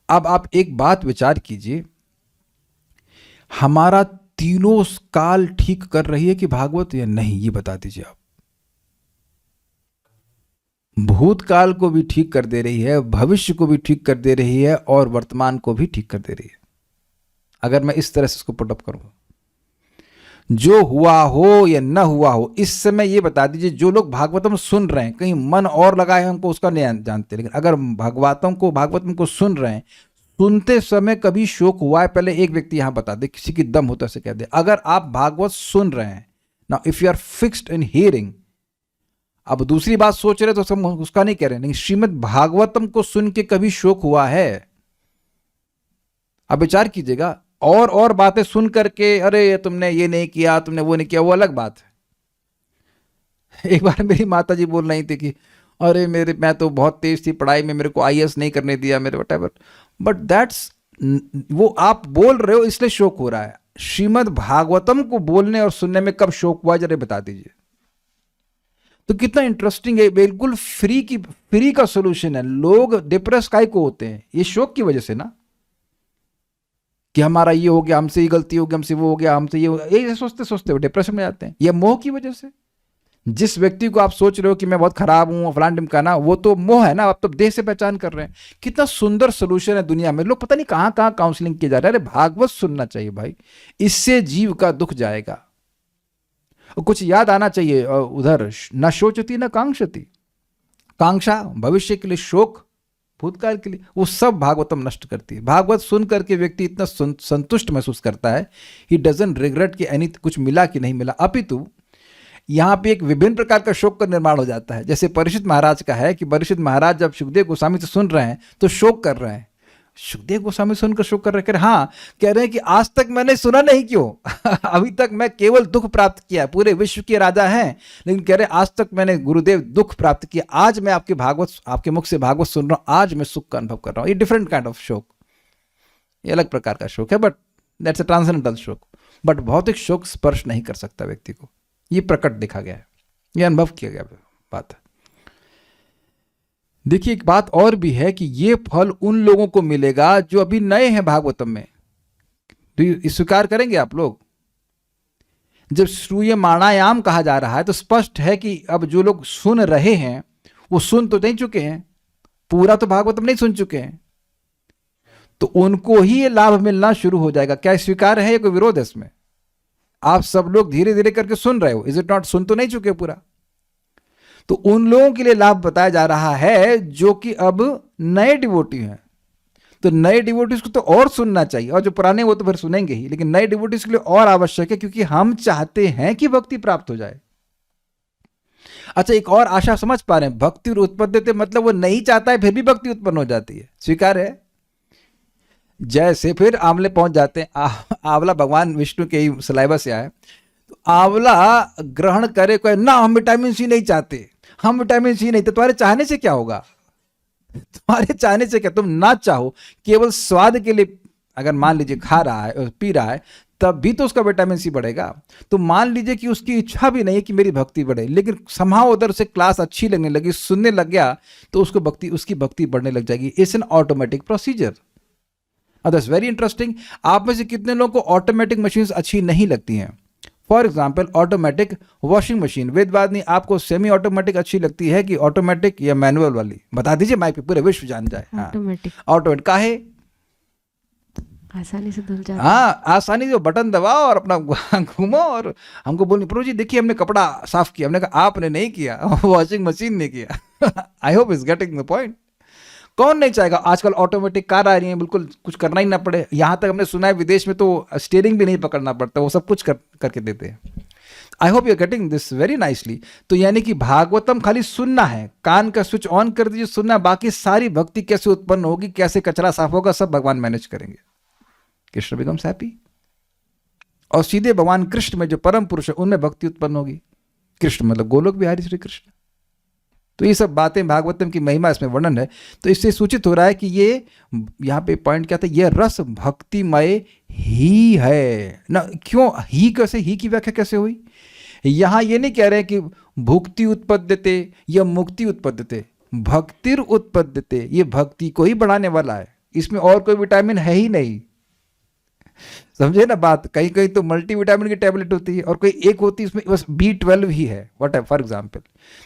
अब आप एक बात विचार कीजिए, हमारा तीनों काल ठीक कर रही है कि भागवत या नहीं, ये बता दीजिए आप। भूतकाल को भी ठीक कर दे रही है, भविष्य को भी ठीक कर दे रही है और वर्तमान को भी ठीक कर दे रही है। अगर मैं इस तरह से इसको पुट अप करूं, जो हुआ हो या न हुआ हो, इस समय ये बता दीजिए, जो लोग भागवतम सुन रहे हैं, कहीं मन और लगाए हमको उसका नहीं जानते, लेकिन अगर भागवतम को सुन रहे हैं, सुनते समय कभी शोक हुआ है? पहले एक व्यक्ति यहां बता दे, किसी की दम होता से कह दे। अगर आप भागवत सुन रहे हैं, now if you are fixed in hearing, अब दूसरी बात सोच रहे तो सब उसका नहीं कह रहे, लेकिन श्रीमद् भागवतम को सुन के कभी शोक हुआ है? अब विचार कीजिएगा। और बातें सुन करके, अरे तुमने ये नहीं किया, तुमने वो नहीं किया, वो अलग बात है। एक बार मेरी माता जी बोल रही थी कि अरे मैं तो बहुत तेज थी पढ़ाई में, मेरे को आईएएस नहीं करने दिया, मेरे व्हाटएवर। बट दैट्स, वो आप बोल रहे हो इसलिए शोक हो रहा है। श्रीमद् भागवतम को बोलने और सुनने में कब शोक हुआ, जरा बता दीजिए। तो कितना इंटरेस्टिंग है, बिल्कुल फ्री का सोल्यूशन है। लोग डिप्रेस काहे को होते हैं? ये शोक की वजह से ना, कि हमारा ये हो गया, हमसे ये गलती हो गई, हमसे वो हो गया, हमसे ये हो गया, ये सोचते सोचते वो डिप्रेशन में जाते हैं। ये मोह की वजह से। जिस व्यक्ति को आप सोच रहे हो कि मैं बहुत खराब हूं, फलान ढिमकाना, वो तो मोह है ना, आप तो देह से पहचान कर रहे हैं। कितना सुंदर सोल्यूशन है दुनिया में। लोग पता नहीं कहां कहां काउंसलिंग किए जा रहे हैं। अरे भागवत सुनना चाहिए भाई, इससे जीव का दुख जाएगा। और कुछ याद आना चाहिए उधर, न शोचती न कांक्षती। कांक्षा भविष्य के लिए, शोक भूतकाल के लिए, वो सब भागवतम नष्ट करती है। भागवत सुन करके व्यक्ति इतना संतुष्ट महसूस करता है, ही डजंट रिग्रेट कि एनी कुछ मिला कि नहीं मिला, अपितु यहां पे एक विभिन्न प्रकार का शोक का निर्माण हो जाता है। जैसे परीक्षित महाराज का है कि परीक्षित महाराज जब सुखदेव गोस्वामी से सुन रहे हैं तो शोक कर रहे हैं। सुखदेव गोस्वामी सुनकर शोक कर रहे हैं, हाँ कह रहे हैं कि आज तक मैंने सुना नहीं, क्यों अभी तक मैं केवल दुख प्राप्त किया, पूरे विश्व के राजा हैं, लेकिन कह रहे हैं आज तक मैंने गुरुदेव दुख प्राप्त किया, आज मैं आपके मुख से भागवत सुन रहा हूं, आज मैं सुख का अनुभव कर रहा हूं। ये डिफरेंट काइंड ऑफ शोक, ये अलग प्रकार का शोक है, बट दैट्स अ ट्रांसेंडेंटल शोक। बट भौतिक शोक स्पर्श नहीं कर सकता व्यक्ति को, ये प्रकट देखा गया है, ये अनुभव किया गया बात है। देखिए एक बात और भी है कि ये फल उन लोगों को मिलेगा जो अभी नए हैं भागवतम में। स्वीकार करेंगे आप लोग? जब श्रूयमाणायाम कहा जा रहा है तो स्पष्ट है कि अब जो लोग सुन रहे हैं वो सुन तो नहीं चुके हैं, पूरा तो भागवतम नहीं सुन चुके हैं, तो उनको ही ये लाभ मिलना शुरू हो जाएगा। क्या स्वीकार है या कोई विरोध है इसमें? आप सब लोग धीरे धीरे करके सुन रहे हो, इज इट नॉट? सुन तो नहीं चुके पूरा, तो उन लोगों के लिए लाभ बताया जा रहा है जो कि अब नए डिवोटी हैं। तो नए डिवोटीज को तो और सुनना चाहिए, और जो पुराने वो तो फिर सुनेंगे ही, लेकिन नए डिवोटीज के लिए और आवश्यक है, क्योंकि हम चाहते हैं कि भक्ति प्राप्त हो जाए। अच्छा एक और आशा समझ पा रहे हैं, भक्ति उत्पद्यते मतलब वो नहीं चाहता है फिर भी भक्ति उत्पन्न हो जाती है, स्वीकार है? जैसे फिर आंवले पहुंच जाते हैं, आंवला भगवान विष्णु के ही सलाइवा से आए, तो आंवला ग्रहण करे कोई ना, हम विटामिन सी नहीं चाहते, हम विटामिन सी नहीं, तो तुम्हारे चाहने से क्या होगा? तुम्हारे चाहने से क्या, तुम ना चाहो, केवल स्वाद के लिए अगर मान लीजिए खा रहा है, पी रहा है, तब भी तो उसका विटामिन सी बढ़ेगा। तो मान लीजिए कि उसकी इच्छा भी नहीं है कि मेरी भक्ति बढ़े, लेकिन समाव उधर से क्लास अच्छी लगने लगी, सुनने लग गया, तो उसकी भक्ति बढ़ने लग जाएगी। It's an automatic procedure. That's very interesting. आप में से कितने लोगों को ऑटोमेटिक मशीन्स अच्छी नहीं लगती हैं? For example automatic washing machine, Vedvadini आपको सेमी ऑटोमेटिक अच्छी लगती है कि ऑटोमेटिक या मैनुअल वाली? बता दीजिए, माइक पे पूरे विश्व जान जाए। ऑटोमेटिक। ऑटोमेटिक काहे? आसानी से धुल जाता है। हाँ, आसानी से बटन दबाओ और अपना घूमो। और हमको बोलनी, प्रभु जी देखिए हमने कपड़ा साफ किया। हमने कहा आपने नहीं किया, वॉशिंग मशीन ने किया। I hope is getting the point. कौन नहीं चाहेगा? आजकल ऑटोमेटिक कार आ रही है, बिल्कुल कुछ करना ही ना पड़े। यहाँ तक हमने सुना है विदेश में तो स्टीयरिंग भी नहीं पकड़ना पड़ता, वो सब कुछ करके देते हैं। I hope you are getting this very nicely. तो यानी कि भागवतम खाली सुनना है, कान का स्विच ऑन कर दीजिए, सुनना, बाकी सारी भक्ति कैसे उत्पन्न होगी, कैसे कचरा साफ होगा, सब भगवान मैनेज करेंगे। कृष्ण बिकम्स हैप्पी, और सीधे भगवान कृष्ण में जो परम पुरुष है उनमें भक्ति उत्पन्न होगी। कृष्ण मतलब गोलोक बिहारी श्री कृष्ण। तो ये सब बातें भागवतम की महिमा इसमें वर्णन है। तो इससे सूचित हो रहा है कि ये यहाँ पे पॉइंट क्या था, ये रस भक्तिमय ही है ना। क्यों ही? कैसे ही की व्याख्या कैसे हुई? यहाँ ये नहीं कह रहे हैं कि भुक्ति उत्पद्यते या मुक्ति उत्पद्यते, भक्तिर उत्पद्यते, ये भक्ति को ही बढ़ाने वाला है, इसमें और कोई विटामिन है ही नहीं। समझे ना बात? कहीं कहीं तो मल्टी विटामिन की टैबलेट होती है और कोई एक होती है, इसमें बस B12 ही है, व्हाट है फॉर एग्जाम्पल।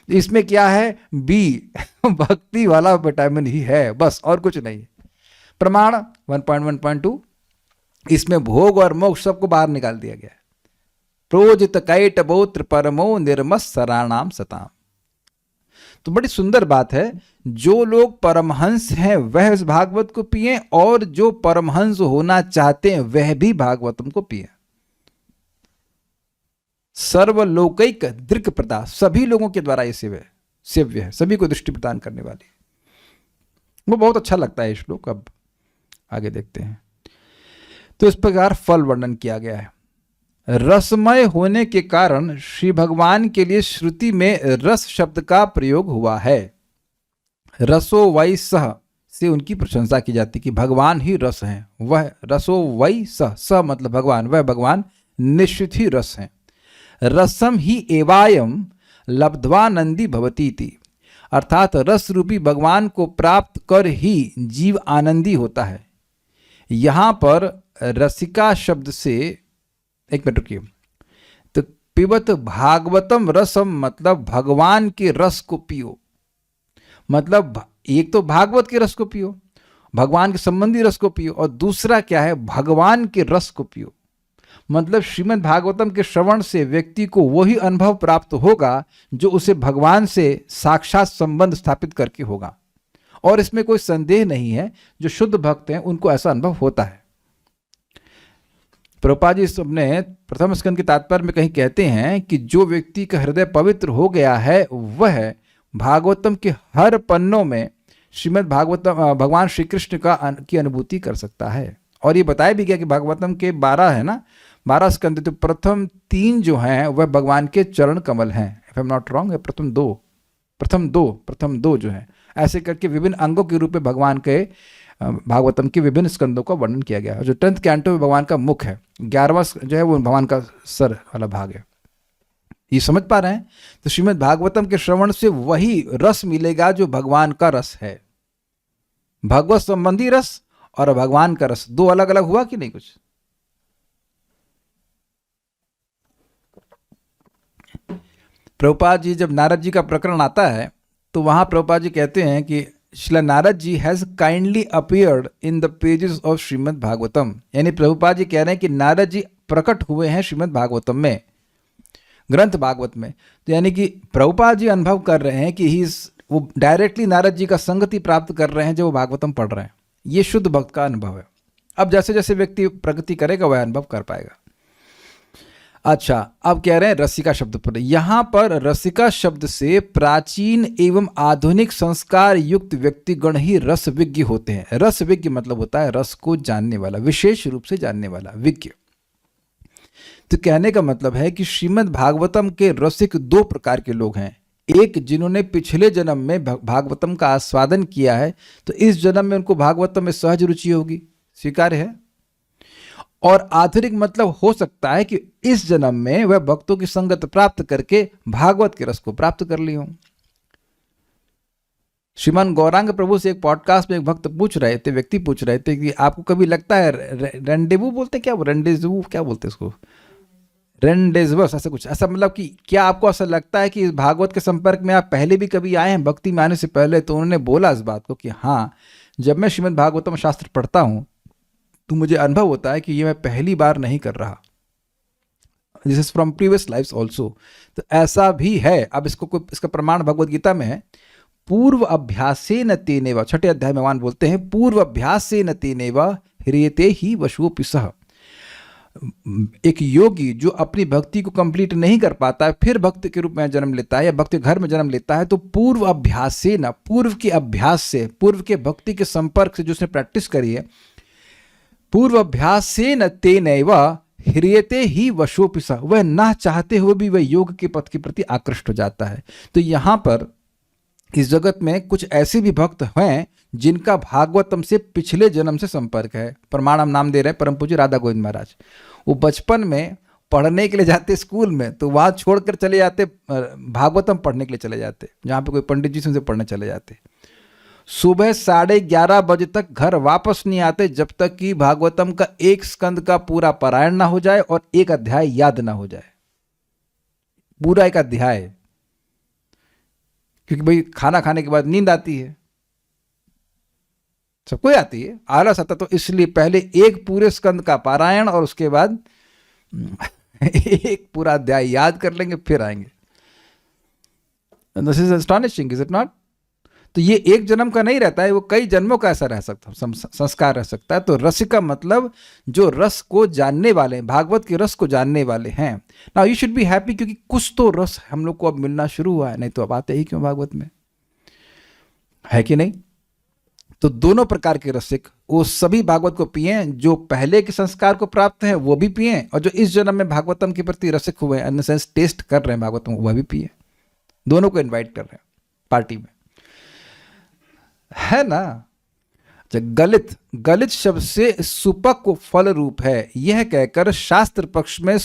इसमें क्या है? बी भक्ति वाला विटामिन ही है, बस और कुछ नहीं। प्रमाण 1.1.2, इसमें भोग और मोक्ष सबको बाहर निकाल दिया गया है। प्रोजित कैट बोत्र परमो निर्मस सराणाम सताम। तो बड़ी सुंदर बात है, जो लोग परमहंस हैं वह इस भागवत को पिए, और जो परमहंस होना चाहते हैं वह भी भागवतम को पिए। सर्वलोकैक दृक् प्रदा, सभी लोगों के द्वारा ये सेव्य है, सभी को दृष्टि प्रदान करने वाली। वो बहुत अच्छा लगता है श्लोक। अब आगे देखते हैं। तो इस प्रकार फल वर्णन किया गया है। रसमय होने के कारण श्री भगवान के लिए श्रुति में रस शब्द का प्रयोग हुआ है। रसो वै सह से उनकी प्रशंसा की जाती कि भगवान ही रस हैं। वह रसो वै सह मतलब भगवान, वह भगवान निश्चित ही रस हैं। रसम ही एवायम लब्ध्वानंदी भवती थी, अर्थात रस रूपी भगवान को प्राप्त कर ही जीव आनंदी होता है। यहाँ पर रसिका शब्द से, एक मिनट रुकिए, तो पिबत भागवतम रसम मतलब भगवान के रस को पियो। मतलब एक तो भागवत के रस को पियो, भगवान के संबंधी रस को पियो, और दूसरा क्या है? भगवान के रस को पियो। मतलब श्रीमद् भागवतम के श्रवण से व्यक्ति को वही अनुभव प्राप्त होगा जो उसे भगवान से साक्षात संबंध स्थापित करके होगा। और इसमें कोई संदेह नहीं है, जो शुद्ध भक्त हैं उनको ऐसा अनुभव होता है। प्रभुपाद जी अपने प्रथम स्कंद के तात्पर्य में कहीं कहते हैं कि जो व्यक्ति का हृदय पवित्र हो गया है वह भागवतम के हर पन्नों में श्रीमद् भागवतम भगवान श्री कृष्ण की अनुभूति कर सकता है। और ये बताया भी गया कि भागवतम के 12 है ना, 12 स्कंद, तो प्रथम 3 जो हैं वह भगवान के चरण कमल हैं, if I am not wrong, है प्रथम दो जो हैं, ऐसे करके विभिन्न अंगों के रूप में भगवान के भागवतम के विभिन्न स्कंदों का वर्णन किया गया है। जो 10th कैंटो में भगवान का मुख है, 11वां जो है वो भगवान का सर वाला भाग है। ये समझ पा रहे हैं? तो श्रीमद् भागवतम के श्रवण से वही रस मिलेगा जो भगवान का रस है। भगवत संबंधी रस और भगवान का रस दो अलग अलग हुआ कि नहीं? कुछ प्रभुपाद जी जब नारद जी का प्रकरण आता है तो वहां प्रभुपाद जी कहते हैं कि Srila Narad ji has kindly appeared in the pages of Shrimad Bhagavatam. यानी प्रभुपाद जी कह रहे हैं कि नारद जी प्रकट हुए हैं श्रीमद् भागवतम में, ग्रंथ भागवत में। तो यानी कि प्रभुपाद जी अनुभव कर रहे हैं कि वो डायरेक्टली नारद जी का संगति प्राप्त कर रहे हैं जब वो भागवतम पढ़ रहे हैं। ये शुद्ध भक्त का अनुभव है। अब जैसे जैसे व्यक्ति प्रगति करेगा वह अनुभव कर पाएगा। अच्छा, अब कह रहे हैं रसिका शब्द पर। यहां पर रसिका शब्द से प्राचीन एवं आधुनिक संस्कार युक्त व्यक्तिगण ही रस विज्ञ होते हैं। रस विज्ञ मतलब होता है रस को जानने वाला, विशेष रूप से जानने वाला, विज्ञ। तो कहने का मतलब है कि श्रीमद् भागवतम के रसिक 2 प्रकार के लोग हैं। एक जिन्होंने पिछले जन्म में भागवतम का आस्वादन किया है, तो इस जन्म में उनको भागवतम में सहज रुचि होगी, स्वीकार्य है। और आधुनिक मतलब हो सकता है कि इस जन्म में वह भक्तों की संगत प्राप्त करके भागवत के रस को प्राप्त कर ली हो। श्रीमान गौरांग प्रभु से एक पॉडकास्ट में एक भक्त पूछ रहे थे, व्यक्ति पूछ रहे थे कि आपको कभी लगता है रेंडेवू बोलते क्या, वो रेंडेवू क्या बोलते इसको, रेंडेजवस ऐसा कुछ, ऐसा मतलब कि क्या आपको ऐसा लगता है कि इस भागवत के संपर्क में आप पहले भी कभी आए हैं भक्ति में आने से पहले? तो उन्होंने बोला इस बात को कि हाँ, जब मैं श्रीमद् भागवतम शास्त्र पढ़ता हूँ तो मुझे अनुभव होता है कि ये मैं पहली बार नहीं कर रहा, this is from previous lifes also. तो ऐसा भी है। अब इसका प्रमाण भगवद गीता में है, पूर्व अभ्यासेन तेनेव, 6 अध्याय में भगवान बोलते हैं पूर्व अभ्यासेन तेनेव ह्रियते ही वशोऽपि सः। एक योगी जो अपनी भक्ति को कंप्लीट नहीं कर पाता है, फिर भक्त के रूप में जन्म लेता है या भक्त घर में जन्म लेता है, तो पूर्व अभ्यास से ना, पूर्व के अभ्यास से, पूर्व के भक्ति के संपर्क से जो उसने प्रैक्टिस करी है, पूर्व अभ्यास से न तेनैव ह्रियते ही वशोऽपि सः, वह ना चाहते हुए भी वह योग के पथ के प्रति आकृष्ट हो जाता है। तो यहाँ पर इस जगत में कुछ ऐसे भी भक्त हैं जिनका भागवतम से पिछले जन्म से संपर्क है। प्रमाण हम नाम दे रहे हैं परम पूज्य राधा गोविंद महाराज। वो बचपन में पढ़ने के लिए जाते स्कूल में, तो वहाँ छोड़कर चले जाते, भागवतम पढ़ने के लिए चले जाते, जहाँ पे कोई पंडित जी से उनसे पढ़ने चले जाते। सुबह 11:30 बजे तक घर वापस नहीं आते जब तक कि भागवतम का एक स्कंद का पूरा पारायण ना हो जाए और एक अध्याय याद ना हो जाए, पूरा एक अध्याय। क्योंकि भाई खाना खाने के बाद नींद आती है, सबको आती है, आलस आता, तो इसलिए पहले एक पूरे स्कंद का पारायण और उसके बाद एक पूरा अध्याय याद कर लेंगे, फिर आएंगे। This is astonishing, is it not? तो ये एक जन्म का नहीं रहता है, वो कई जन्मों का ऐसा रह सकता, संस्कार रह सकता है। तो रसिका मतलब जो रस को जानने वाले हैं, भागवत के रस को जानने वाले हैं। Now you should be happy, क्योंकि कुछ तो रस हम लोग को अब मिलना शुरू हुआ है, नहीं तो अब आते ही क्यों भागवत में, है कि नहीं? तो दोनों प्रकार के रसिक, वो सभी भागवत को पिए, जो पहले के संस्कार को प्राप्त हैं वो भी पिए, और जो इस जन्म में भागवतम के प्रति रसिक हुए हैं, इन सेंस टेस्ट कर रहे हैं भागवतम, वह भी पिए। दोनों को इनवाइट कर रहे हैं पार्टी में, है ना? गलित, गलित शब्द से सुपक को फल रूप है, यह कहकर शास्त्र पक्ष में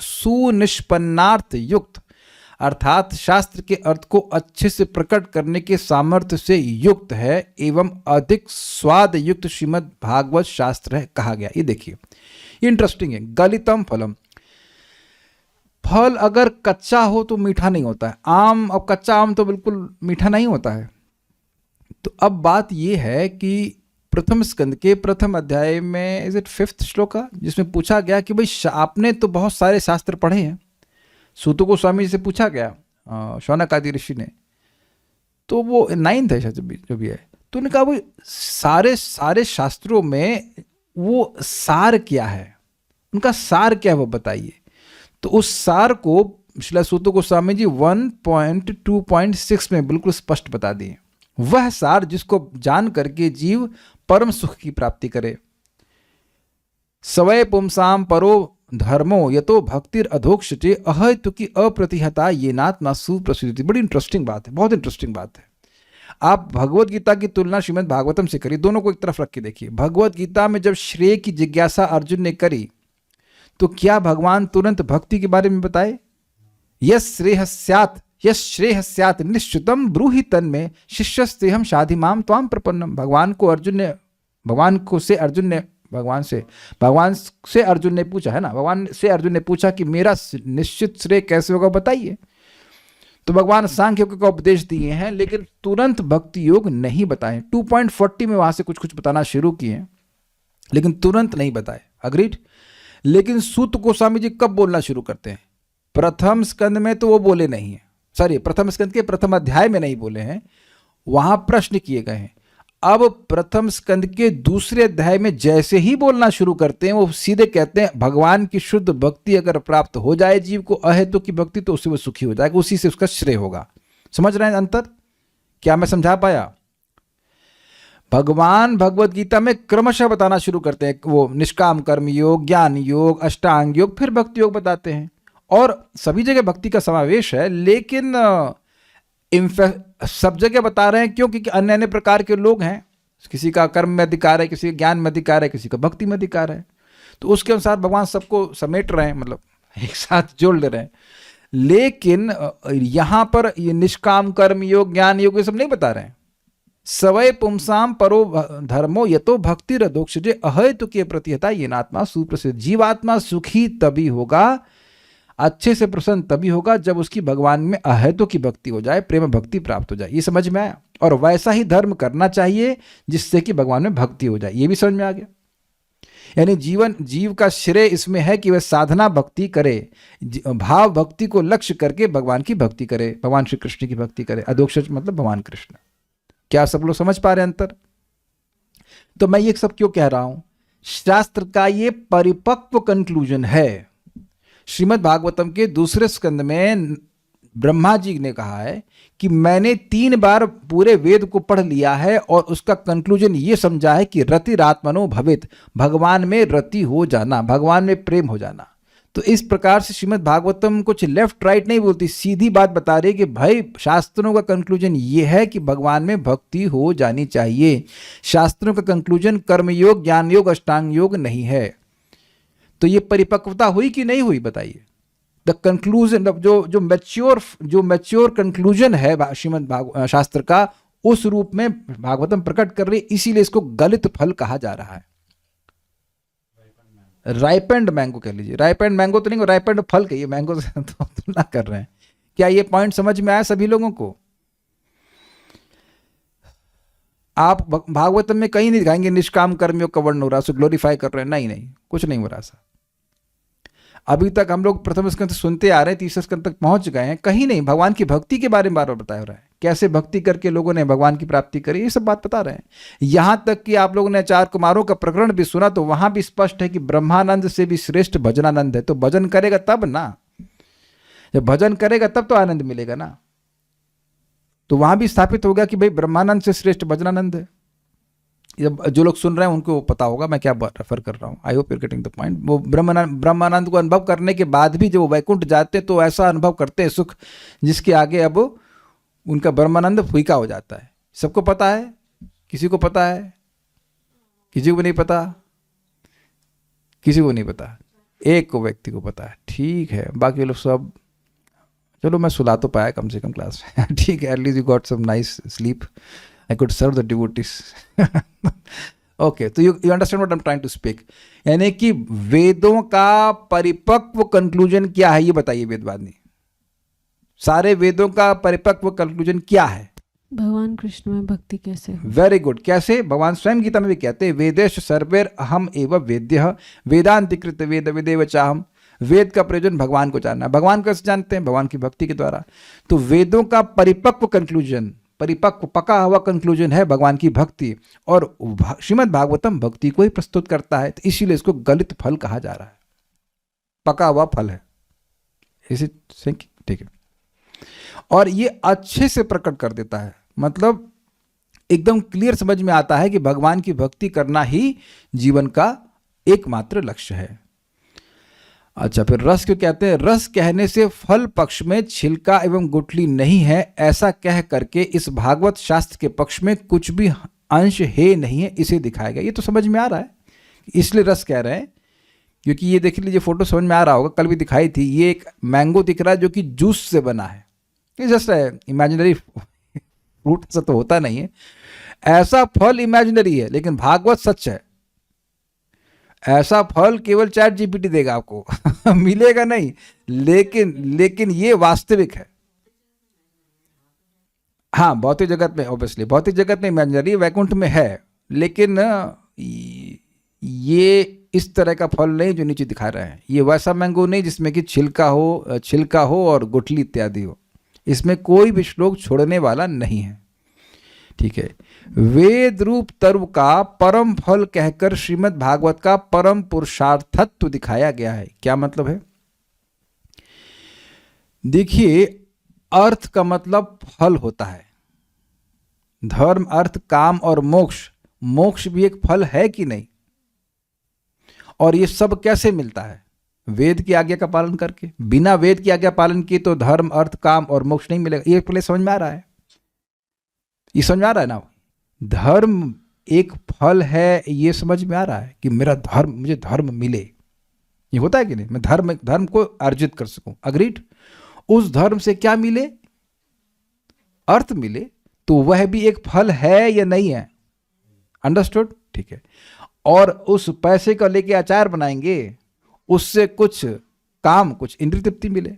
सुनिष्पन्नार्थ युक्त, अर्थात शास्त्र के अर्थ को अच्छे से प्रकट करने के सामर्थ्य से युक्त है एवं अधिक स्वाद युक्त श्रीमद् भागवत शास्त्र है कहा गया। ये देखिए, इंटरेस्टिंग है। गलितम फलम, फल अगर कच्चा हो तो मीठा नहीं होता है। आम, अब कच्चा आम तो बिल्कुल मीठा नहीं होता है। तो अब बात यह है कि प्रथम स्कंद के प्रथम अध्याय में, इज इट 5th श्लोक, जिसमें पूछा गया कि भाई आपने तो बहुत सारे शास्त्र पढ़े हैं, सूत गोस्वामी जी से पूछा गया शौनक आदि ऋषि ने, तो वो 9th है शायद जो भी है, तो उन्होंने कहा भाई सारे शास्त्रों में वो सार क्या है, उनका सार क्या है वो बताइए। तो उस सार को श्रील सूत गोस्वामी जी 1.2.6 में बिल्कुल स्पष्ट बता दिए। वह सार जिसको जान करके जीव परम सुख की प्राप्ति करे। सवय पुंसाम परो धर्मो यतो भक्तिर अधोक्षते अहैतुकी अप्रतिहता येनात्मा सुप्रसिद्धि। बड़ी इंटरेस्टिंग बात है, बहुत इंटरेस्टिंग बात है। आप भगवत गीता की तुलना श्रीमद् भागवतम से करिए, दोनों को एक तरफ रख के देखिए। भगवत गीता में जब श्रेय की जिज्ञासा अर्जुन ने करी, तो क्या भगवान तुरंत भक्ति के बारे में बताए? यस श्रेय स्यात् निश्चितम ब्रूहि तन्मे शिष्यस्तेहम शाधिमाम त्वाम प्रपन्नम। भगवान से अर्जुन ने पूछा, है ना, भगवान से अर्जुन ने पूछा कि मेरा निश्चित श्रेय कैसे होगा बताइए। तो भगवान सांख्य योग का उपदेश दिए हैं, लेकिन तुरंत भक्ति योग नहीं बताए। 2.40 में वहां से कुछ कुछ बताना शुरू किए, लेकिन तुरंत नहीं बताए। अग्रीड। लेकिन सूत गोस्वामी जी कब बोलना शुरू करते हैं? प्रथम स्कंद में तो वो बोले नहीं है, सॉरी, प्रथम स्कंद के प्रथम अध्याय में नहीं बोले हैं, वहां प्रश्न किए गए हैं। अब प्रथम स्कंद के दूसरे अध्याय में जैसे ही बोलना शुरू करते हैं, वो सीधे कहते हैं भगवान की शुद्ध भक्ति अगर प्राप्त हो जाए जीव को, अहेतु की भक्ति, तो उससे वो सुखी हो जाएगा, उसी से उसका श्रेय होगा। समझ रहे हैं अंतर? क्या मैं समझा पाया? भगवान भगवत गीता में क्रमशः बताना शुरू करते हैं, वो निष्काम कर्म योग, ज्ञान योग, अष्टांग योग, फिर भक्ति योग बताते हैं, और सभी जगह भक्ति का समावेश है। लेकिन सब जगह बता रहे हैं, क्यों? क्योंकि अन्य अन्य प्रकार के लोग हैं, किसी का कर्म में अधिकार है, किसी का ज्ञान में अधिकार है, किसी का भक्ति में अधिकार है, तो उसके अनुसार भगवान सबको समेट रहे हैं, मतलब एक साथ जोड़ ले रहे हैं। लेकिन यहां पर ये निष्काम कर्म योग, ज्ञान योग, ये सब नहीं बता रहे हैं। सवय पुंसाम परो धर्मो यतो भक्ति रदोक्षजे अहेतु के प्रतिहता ये नात्मा सुप्रसिद्ध। जीवात्मा सुखी तभी होगा, अच्छे से प्रसन्न तभी होगा जब उसकी भगवान में अहेतु की भक्ति हो जाए, प्रेम भक्ति प्राप्त हो जाए। ये समझ में आया? और वैसा ही धर्म करना चाहिए जिससे कि भगवान में भक्ति हो जाए। ये भी समझ में आ गया। यानी जीव का श्रेय इसमें है कि वह साधना भक्ति करे, भाव भक्ति को लक्ष्य करके भगवान की भक्ति करे, भगवान श्री कृष्ण की भक्ति करे। अधोक्षज मतलब भगवान कृष्ण। क्या सब लोग समझ पा रहे हैं अंतर? तो मैं ये सब क्यों कह रहा हूं? शास्त्र का ये परिपक्व कंक्लूजन है। श्रीमद् भागवतम के दूसरे स्कंद में ब्रह्मा जी ने कहा है कि मैंने 3 बार पूरे वेद को पढ़ लिया है और उसका कंक्लूजन ये समझा है कि रतिरात्मनो भवेत्, भगवान में रति हो जाना, भगवान में प्रेम हो जाना। तो इस प्रकार से श्रीमद् भागवतम कुछ लेफ्ट राइट नहीं बोलती, सीधी बात बता रही है कि भाई शास्त्रों का कंक्लूजन ये है कि भगवान में भक्ति हो जानी चाहिए। शास्त्रों का कंक्लूजन कर्मयोग, ज्ञान योग, अष्टांग योग नहीं है। तो ये परिपक्वता हुई कि नहीं हुई बताइए? द कंक्लूजन, जो मैच्योर कंक्लूजन है श्रीमद् शास्त्र का, उस रूप में भागवतम प्रकट कर रही, इसीलिए इसको गलित फल कहा जा रहा है। राइपेंड मैंगो कह लीजिए, राइपेंड मैंगो तो नहीं, राइपेंड फल कहिए, मैंगो से तो तुलना कर रहे हैं। क्या ये पॉइंट समझ में आया सभी लोगों को? आप भागवतम में कहीं नहीं दिखाएंगे निष्काम कर्मियों का वर्ण हो रहा, ग्लोरीफाई कर रहे हैं, नहीं, कुछ नहीं हो रहा सा। अभी तक हम लोग प्रथम स्कंद सुनते आ रहे हैं, तीसरे स्कंद तक पहुंच गए हैं, कहीं नहीं भगवान की भक्ति के बारे में बार बार बताया रहा है, कैसे भक्ति करके लोगों ने भगवान की प्राप्ति करी, ये सब बात बता रहे हैं। यहां तक कि आप लोगों ने 4 कुमारों का प्रकरण भी सुना, तो वहां भी स्पष्ट है कि ब्रह्मानंद से भी श्रेष्ठ भजनानंद है। तो भजन करेगा तब ना, जब भजन करेगा तब तो आनंद मिलेगा ना। तो वहां भी स्थापित हो गया कि भाई ब्रह्मानंद से श्रेष्ठ भजनानंद है। जो लोग सुन रहे हैं उनको पता होगा मैं क्या रेफर कर रहा हूँ। I hope you are getting the point. वो ब्रह्मानंद को अनुभव करने के बाद भी जब वो वैकुंठ जाते हैं तो ऐसा अनुभव करते हैं सुख जिसके आगे अब उनका ब्रह्मानंद फीका हो जाता है। सबको पता है? किसी को पता है? किसी को नहीं पता? किसी को नहीं पता, एक को व्यक्ति को पता है। ठीक है, बाकी लोग सब, चलो मैं सुला तो पाया कम से कम क्लास में। ठीक है, at least you got some nice sleep. I could serve the devotees. Okay, तो you understand what I'm trying to speak. यानी कि वेदों का परिपक्व कंक्लूजन क्या है, ये बताइए वेदवादी। सारे वेदों का परिपक्व कंक्लूजन क्या है? भगवान कृष्ण में भक्ति कैसे? Very good. कैसे? भगवान स्वयं गीता में भी कहते हैं वेदेश सर्वेर अहम एव वेद्यः वेदांतिकृत वेद वेदेव चाहम। वेद का प्रयोजन भगवान को जानना। भगवान कैसे जानते हैं? भगवान की भक्ति के द्वारा। तो वेदों का परिपक्व कंक्लूजन, परिपक्व पका हुआ कंक्लूजन है भगवान की भक्ति, और श्रीमद् भागवतम भक्ति को ही प्रस्तुत करता है। तो इसीलिए इसको गलित फल कहा जा रहा है, पका हुआ फल है इसे। ठीक है, और ये अच्छे से प्रकट कर देता है, मतलब एकदम क्लियर समझ में आता है कि भगवान की भक्ति करना ही जीवन का एकमात्र लक्ष्य है। अच्छा, फिर रस क्यों कहते हैं? रस कहने से फल पक्ष में छिलका एवं गुठली नहीं है ऐसा कह करके इस भागवत शास्त्र के पक्ष में कुछ भी अंश है नहीं है, इसे दिखाया गया। ये तो समझ में आ रहा है, इसलिए रस कह रहे हैं। क्योंकि ये देख लीजिए, फोटो समझ में आ रहा होगा, कल भी दिखाई थी। ये एक मैंगो दिख रहा है जो कि जूस से बना है। ये जस्ट है इमेजिनरी फ्रूट, सा तो होता नहीं है, ऐसा फल इमेजिनरी है, लेकिन भागवत सच है। ऐसा फल केवल चैट जीपीटी देगा आपको मिलेगा नहीं, लेकिन ये वास्तविक है। हाँ, भौतिक जगत में, ऑब्वियसली भौतिक जगत में इमेजिनरी, वैकुंठ में है, लेकिन ये इस तरह का फल नहीं जो नीचे दिखा रहे हैं। ये वैसा मैंगो नहीं जिसमें कि छिलका हो और गुठली इत्यादि हो। इसमें कोई भी श्लोक छोड़ने वाला नहीं है। ठीक है, वेद रूप तर्व का परम फल कहकर श्रीमद् भागवत का परम पुरुषार्थत्व दिखाया गया है। क्या मतलब है? देखिए, अर्थ का मतलब फल होता है। धर्म, अर्थ, काम और मोक्ष, मोक्ष भी एक फल है कि नहीं? और ये सब कैसे मिलता है? वेद की आज्ञा का पालन करके। बिना वेद की आज्ञा पालन किए तो धर्म, अर्थ, काम और मोक्ष नहीं मिलेगा। ये पहले समझ में आ रहा है? ये समझ में आ रहा है ना? धर्म एक फल है, ये समझ में आ रहा है कि मेरा धर्म, मुझे धर्म मिले, ये होता है कि नहीं? मैं धर्म को अर्जित कर सकूं। अग्रीड। उस धर्म से क्या मिले? अर्थ मिले, तो वह भी एक फल है या नहीं है? अंडरस्टूड? ठीक है। और उस पैसे को लेके अचार बनाएंगे, उससे कुछ काम, कुछ इंद्रिय तृप्ति मिले।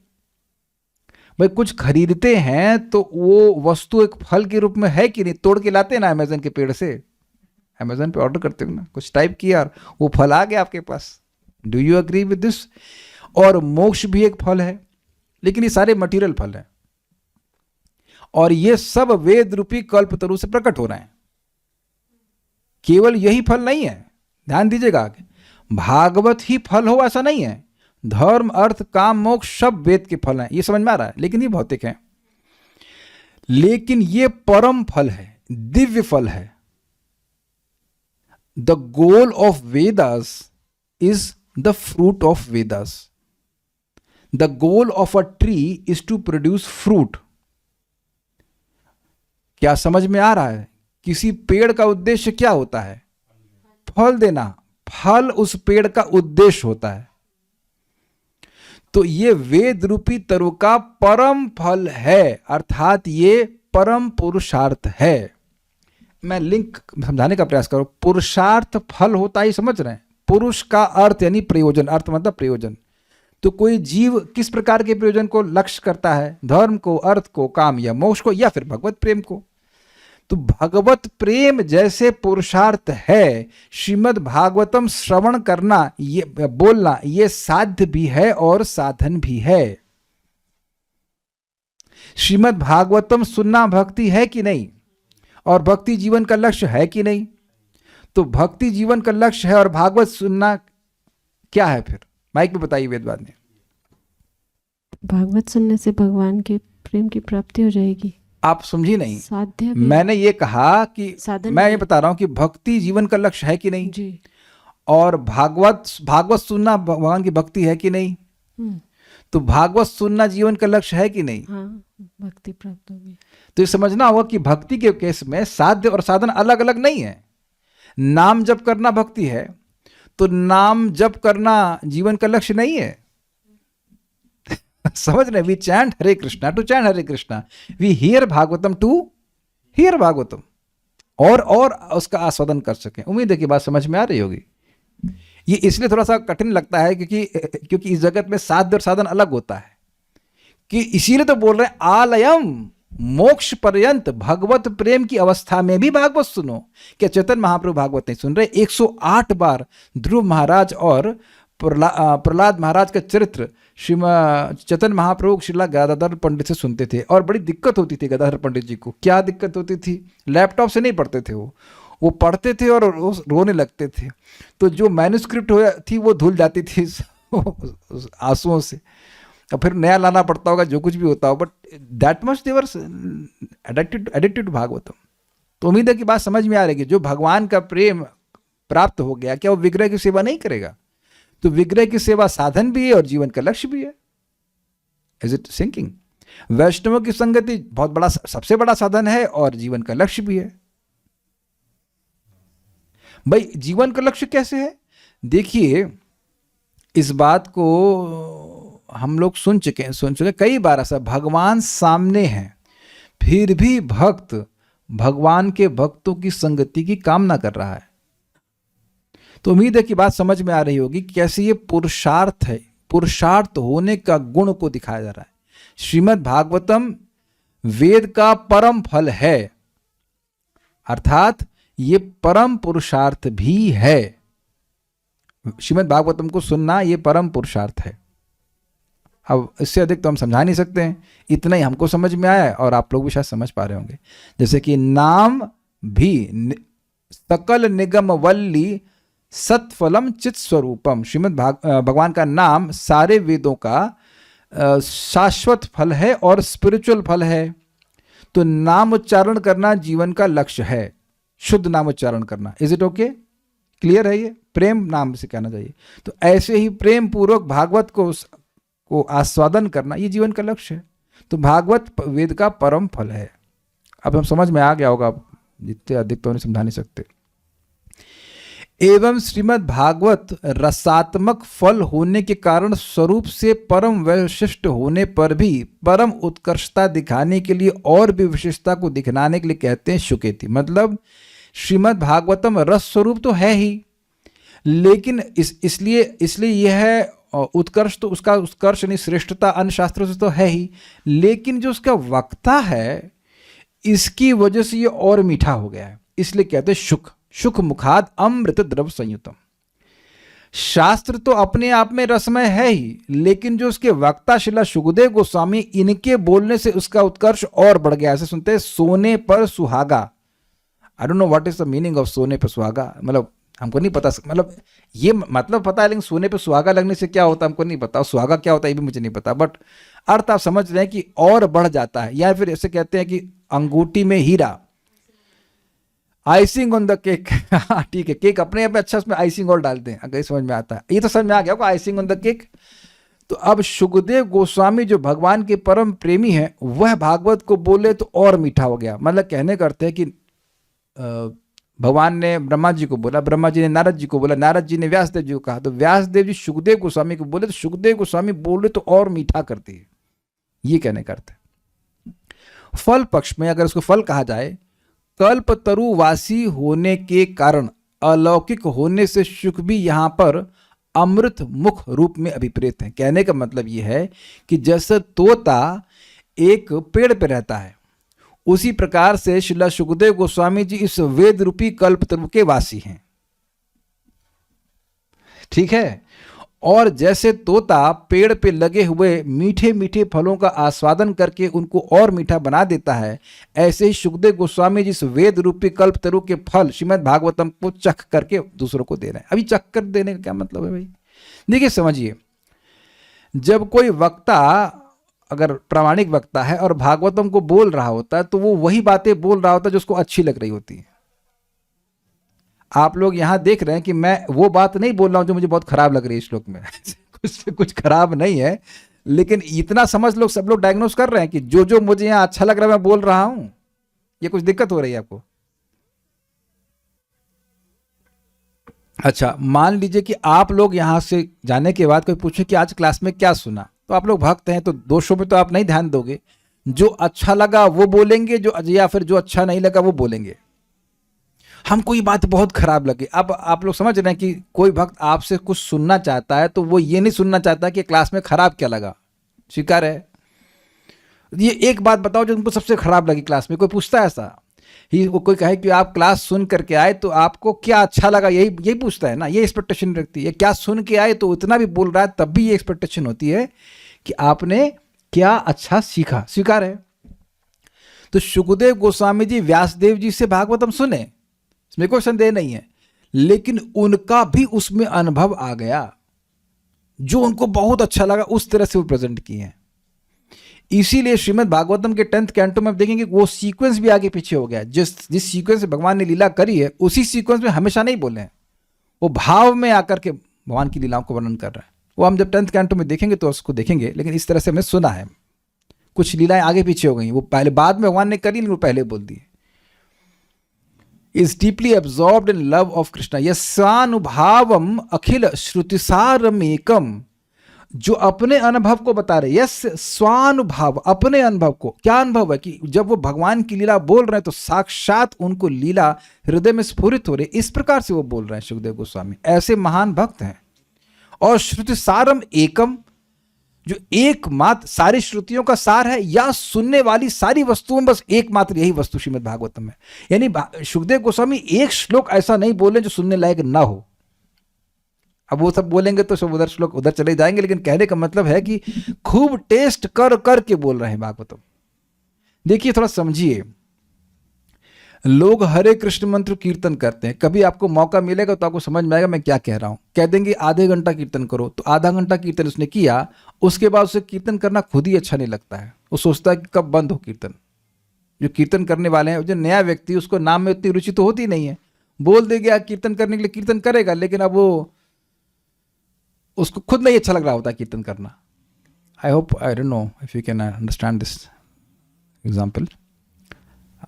भाई कुछ खरीदते हैं तो वो वस्तु एक फल के रूप में है कि नहीं? तोड़ के लाते हैं ना अमेजन के पेड़ से, अमेजन पे ऑर्डर करते हो ना, कुछ टाइप किया और वो फल आ गया आपके पास। Do you agree with this? और मोक्ष भी एक फल है, लेकिन ये सारे मटेरियल फल हैं, और ये सब वेद रूपी कल्पतरु से प्रकट हो रहे हैं। केवल यही फल नहीं है, ध्यान दीजिएगा। आगे भागवत ही फल हो ऐसा नहीं है। धर्म, अर्थ, काम, मोक्ष सब वेद के फल हैं, ये समझ में आ रहा है, लेकिन ये भौतिक है। लेकिन ये परम फल है, दिव्य फल है। The goal of Vedas is the fruit of Vedas. The goal of a tree is to produce fruit. क्या समझ में आ रहा है? किसी पेड़ का उद्देश्य क्या होता है? फल देना। फल उस पेड़ का उद्देश्य होता है। तो ये वेद रूपी तरु का परम फल है, अर्थात ये परम पुरुषार्थ है। मैं लिंक समझाने का प्रयास करूं। पुरुषार्थ फल होता ही समझ रहे हैं। पुरुष का अर्थ यानी प्रयोजन, अर्थ मतलब प्रयोजन। तो कोई जीव किस प्रकार के प्रयोजन को लक्ष्य करता है? धर्म को, अर्थ को, काम या मोक्ष को, या फिर भगवत प्रेम को। तो भगवत प्रेम जैसे पुरुषार्थ है, श्रीमद् भागवतम श्रवण करना, ये बोलना, ये साध्य भी है और साधन भी है। श्रीमद् भागवतम सुनना भक्ति है कि नहीं? और भक्ति जीवन का लक्ष्य है कि नहीं? तो भक्ति जीवन का लक्ष्य है और भागवत सुनना क्या है फिर? माइक पे बताइए वेदवाद ने। भागवत सुनने से भगवान के प्रेम की प्राप्ति हो जाएगी। आप समझी नहीं? साध्य भी, मैंने ये कहा कि मैं ये बता रहा हूं कि भक्ति जीवन का लक्ष्य है कि नहीं जी। और भागवत सुनना भगवान की भक्ति है कि नहीं? तो भागवत सुनना जीवन का लक्ष्य है कि नहीं? हाँ, भक्ति प्राप्त होगी। तो ये समझना होगा कि भक्ति के केस में साध्य और साधन अलग अलग नहीं है। नाम जप करना भक्ति है, तो नाम जप करना जीवन का लक्ष्य नहीं है। समझ रहे? We chant Hare Krishna to chant Hare Krishna, we hear Bhagavatam to hear Bhagavatam, और उसका आस्वादन कर सकें। उम्मीद है कि बात समझ में आ रही होगी। ये इसलिए थोड़ा सा कठिन लगता है क्योंकि इस जगत में साध्य और साधन अलग होता है, कि इसीलिए तो बोल रहे हैं आलयम मोक्ष पर्यंत भगवत प्रेम की अवस्था में भी भागवत सुनो। क्या चैतन्य महाप्रभु भागवत नहीं सुन रहे? 108 बार ध्रुव महाराज और प्रहलाद महाराज का चरित्र चैतन्य महाप्रभु श्रीला गदाधर पंडित से सुनते थे, और बड़ी दिक्कत होती थी गदाधर पंडित जी को। क्या दिक्कत होती थी? लैपटॉप से नहीं पढ़ते थे, वो पढ़ते थे और रोने लगते थे। तो जो मैन्युस्क्रिप्ट थी वो धुल जाती थी आंसुओं से, और फिर नया लाना पड़ता होगा, जो कुछ भी होता हो, but that much they were addicted to Bhagavatam. तो उम्मीद है कि बात समझ में आ रही है। जो भगवान का प्रेम प्राप्त हो गया, क्या वो विग्रह की सेवा नहीं करेगा? तो विग्रह की सेवा साधन भी है और जीवन का लक्ष्य भी है। Is it sinking? वैष्णवों की संगति बहुत बड़ा, सबसे बड़ा साधन है और जीवन का लक्ष्य भी है। भाई जीवन का लक्ष्य कैसे है? देखिए, इस बात को हम लोग सुन चुके कई बार। ऐसा भगवान सामने है, फिर भी भक्त भगवान के भक्तों की संगति की कामना कर रहा है। तो उम्मीद है कि बात समझ में आ रही होगी कि कैसे ये पुरुषार्थ है, पुरुषार्थ होने का गुण को दिखाया जा रहा है। श्रीमद् भागवतम वेद का परम फल है, अर्थात ये परम पुरुषार्थ भी है। श्रीमद् भागवतम को सुनना ये परम पुरुषार्थ है। अब इससे अधिक तो हम समझा नहीं सकते हैं, इतना ही हमको समझ में आया और आप लोग भी शायद समझ पा रहे होंगे। जैसे कि नाम भी सकल निगम वल्ली सत्फलम चित स्वरूपम। श्रीमद् भगवान का नाम सारे वेदों का शाश्वत फल है और स्पिरिचुअल फल है। तो नाम उच्चारण करना जीवन का लक्ष्य है, शुद्ध नाम उच्चारण करना। Is it okay? क्लियर है? ये प्रेम नाम से कहना चाहिए। तो ऐसे ही प्रेम पूर्वक भागवत को आस्वादन करना ये जीवन का लक्ष्य है। तो भागवत वेद का परम फल है। अब हम समझ में आ गया होगा, जितने अधिक तो उन्हें समझा नहीं सकते। एवं श्रीमद् भागवत रसात्मक फल होने के कारण स्वरूप से परम वैशिष्ट होने पर भी परम उत्कर्षता दिखाने के लिए और भी विशेषता को दिखलाने के लिए कहते हैं शुकेति। मतलब श्रीमद् भागवतम रस स्वरूप तो है ही, लेकिन इसलिए यह उत्कर्ष तो उसका उत्कर्ष यानी श्रेष्ठता अन्य शास्त्रों से तो है ही, लेकिन जो उसका वक्ता है इसकी वजह से ये और मीठा हो गया है, इसलिए कहते हैं शुक मुखाद अमृत द्रव संयुतम। शास्त्र तो अपने आप में रसमय है ही, लेकिन जो उसके वक्ता शिला शुकदेव गोस्वामी, इनके बोलने से उसका उत्कर्ष और बढ़ गया। ऐसे सुनते हैं सोने पर सुहागा। I don't know what is the meaning of सोने पर सुहागा, मतलब हमको नहीं पता, मतलब ये मतलब पता है लेकिन सोने पे सुहागा लगने से क्या होता है हमको नहीं पता, सुहागा क्या होता है ये भी मुझे नहीं पता, बट अर्थ आप समझ रहे हैं कि और बढ़ जाता है। या फिर ऐसे कहते हैं कि अंगूठी में हीरा, आइसिंग ऑन द केक। ठीक है, केक अपने आप में अच्छा, उसमें आइसिंग और डालते हैं, अगर समझ में आता है, ये तो समझ में आ गया होगा आइसिंग ऑन द केक। तो अब शुकदेव गोस्वामी जो भगवान के परम प्रेमी हैं, वह भागवत को बोले तो और मीठा हो गया। मतलब कहने करते हैं कि भगवान ने ब्रह्मा जी को बोला, ब्रह्मा जी ने नारद जी को बोला, नारद जी ने व्यासदेव जी को कहा, तो व्यासदेव जी शुकदेव गोस्वामी को बोले तो शुकदेव गोस्वामी बोले तो और मीठा करती है, ये कहने करते हैं। फल पक्ष में अगर उसको फल कहा जाए, कल्पतरुवासी होने के कारण अलौकिक होने से शुक भी यहां पर अमृत मुख रूप में अभिप्रेत है। कहने का मतलब यह है कि जैसे तोता एक पेड़ पे रहता है, उसी प्रकार से श्रील शुकदेव गोस्वामी जी इस वेद रूपी कल्पतरु के वासी हैं। ठीक है, और जैसे तोता पेड़ पे लगे हुए मीठे मीठे फलों का आस्वादन करके उनको और मीठा बना देता है, ऐसे ही शुकदेव गोस्वामी जी इस वेद रूपी कल्पतरु के फल श्रीमद् भागवतम को चख करके दूसरों को दे रहे हैं। अभी चख कर देने का क्या मतलब है भाई? देखिए समझिए, जब कोई वक्ता अगर प्रामाणिक वक्ता है और भागवतम को बोल रहा होता है, तो वो वही बातें बोल रहा होता है जो उसको अच्छी लग रही होती है। आप लोग यहां देख रहे हैं कि मैं वो बात नहीं बोल रहा हूं जो मुझे बहुत खराब लग रही है श्लोक में। कुछ खराब नहीं है, लेकिन इतना समझ लो, सब लोग डायग्नोस कर रहे हैं कि जो जो मुझे यहां अच्छा लग रहा है मैं बोल रहा हूं। ये कुछ दिक्कत हो रही है आपको? अच्छा, मान लीजिए कि आप लोग यहां से जाने के बाद कोई पूछे कि आज क्लास में क्या सुना, तो आप लोग भक्त हैं तो दोषों पे तो आप नहीं ध्यान दोगे, जो अच्छा लगा वो बोलेंगे, जो या फिर जो अच्छा नहीं लगा वो बोलेंगे। हमको ये बात बहुत खराब लगी। अब आप लोग समझ रहे हैं कि कोई भक्त आपसे कुछ सुनना चाहता है तो वो ये नहीं सुनना चाहता कि क्लास में खराब क्या लगा। स्वीकार है? ये एक बात बताओ जो उनको सबसे खराब लगी क्लास में। कोई पूछता है ऐसा ही, वो कोई कहे कि आप क्लास सुन करके आए तो आपको क्या अच्छा लगा, यही पूछता है ना, ये एक्सपेक्टेशन रखती है। क्या सुन के आए तो उतना भी बोल रहा है, तब भी ये एक्सपेक्टेशन होती है कि आपने क्या अच्छा सीखा। स्वीकार है? तो शुकदेव गोस्वामी जी व्यासदेव जी से भागवतम सुने, इसमें कोई संदेह नहीं है, लेकिन उनका भी उसमें अनुभव आ गया, जो उनको बहुत अच्छा लगा उस तरह से वो प्रेजेंट किए हैं। इसीलिए श्रीमद् भागवतम के 10th कैंटो में आप देखेंगे वो सीक्वेंस भी आगे पीछे हो गया। जिस सीक्वेंस से भगवान ने लीला करी है उसी सीक्वेंस में हमेशा नहीं बोले हैं, वो भाव में आकर के भगवान की लीलाओं को वर्णन कर रहा है। वो हम जब 10th कैंटो में देखेंगे तो उसको देखेंगे, लेकिन इस तरह से हमने सुना है। कुछ लीलाएं आगे पीछे हो गई, वो पहले बाद में भगवान ने करी, लेकिन वो पहले बोल दी। Is deeply absorbed in love of Krishna यस्वानुभावम अखिल श्रुतिसारमेकम, जो अपने अनुभव को बता रहे। यस स्वानुभव, अपने अनुभव को। क्या अनुभव है कि जब वो भगवान की लीला बोल रहे हैं तो साक्षात उनको लीला हृदय में स्फुरित हो रही, इस प्रकार से वो बोल रहे हैं शुकदेव गोस्वामी। ऐसे महान भक्त हैं। और श्रुति सारम एकम, जो एकमात्र सारी श्रुतियों का सार है, या सुनने वाली सारी वस्तुओं, बस एकमात्र यही वस्तु श्रीमद् भागवतम है। यानी शुकदेव गोस्वामी एक श्लोक ऐसा नहीं बोले जो सुनने लायक ना हो। अब वो सब बोलेंगे तो सब उधर श्लोक उधर चले जाएंगे, लेकिन कहने का मतलब है कि खूब टेस्ट कर कर के बोल रहे हैं भागवतम। देखिए थोड़ा समझिए, लोग हरे कृष्ण मंत्र कीर्तन करते हैं, कभी आपको मौका मिलेगा तो आपको समझ में आएगा मैं क्या कह रहा हूं। कह देंगे आधे घंटा कीर्तन करो, तो आधा घंटा कीर्तन उसने किया, उसके बाद उसे कीर्तन करना खुद ही अच्छा नहीं लगता है। वो सोचता है कि कब बंद हो कीर्तन। जो कीर्तन करने वाले हैं, जो नया व्यक्ति, उसको नाम में उतनी रुचि तो होती नहीं है, बोल दे गया कीर्तन करने के लिए कीर्तन करेगा, लेकिन अब वो उसको खुद नहीं अच्छा लग रहा होता कीर्तन करना। I hope, I don't know if you can understand this example.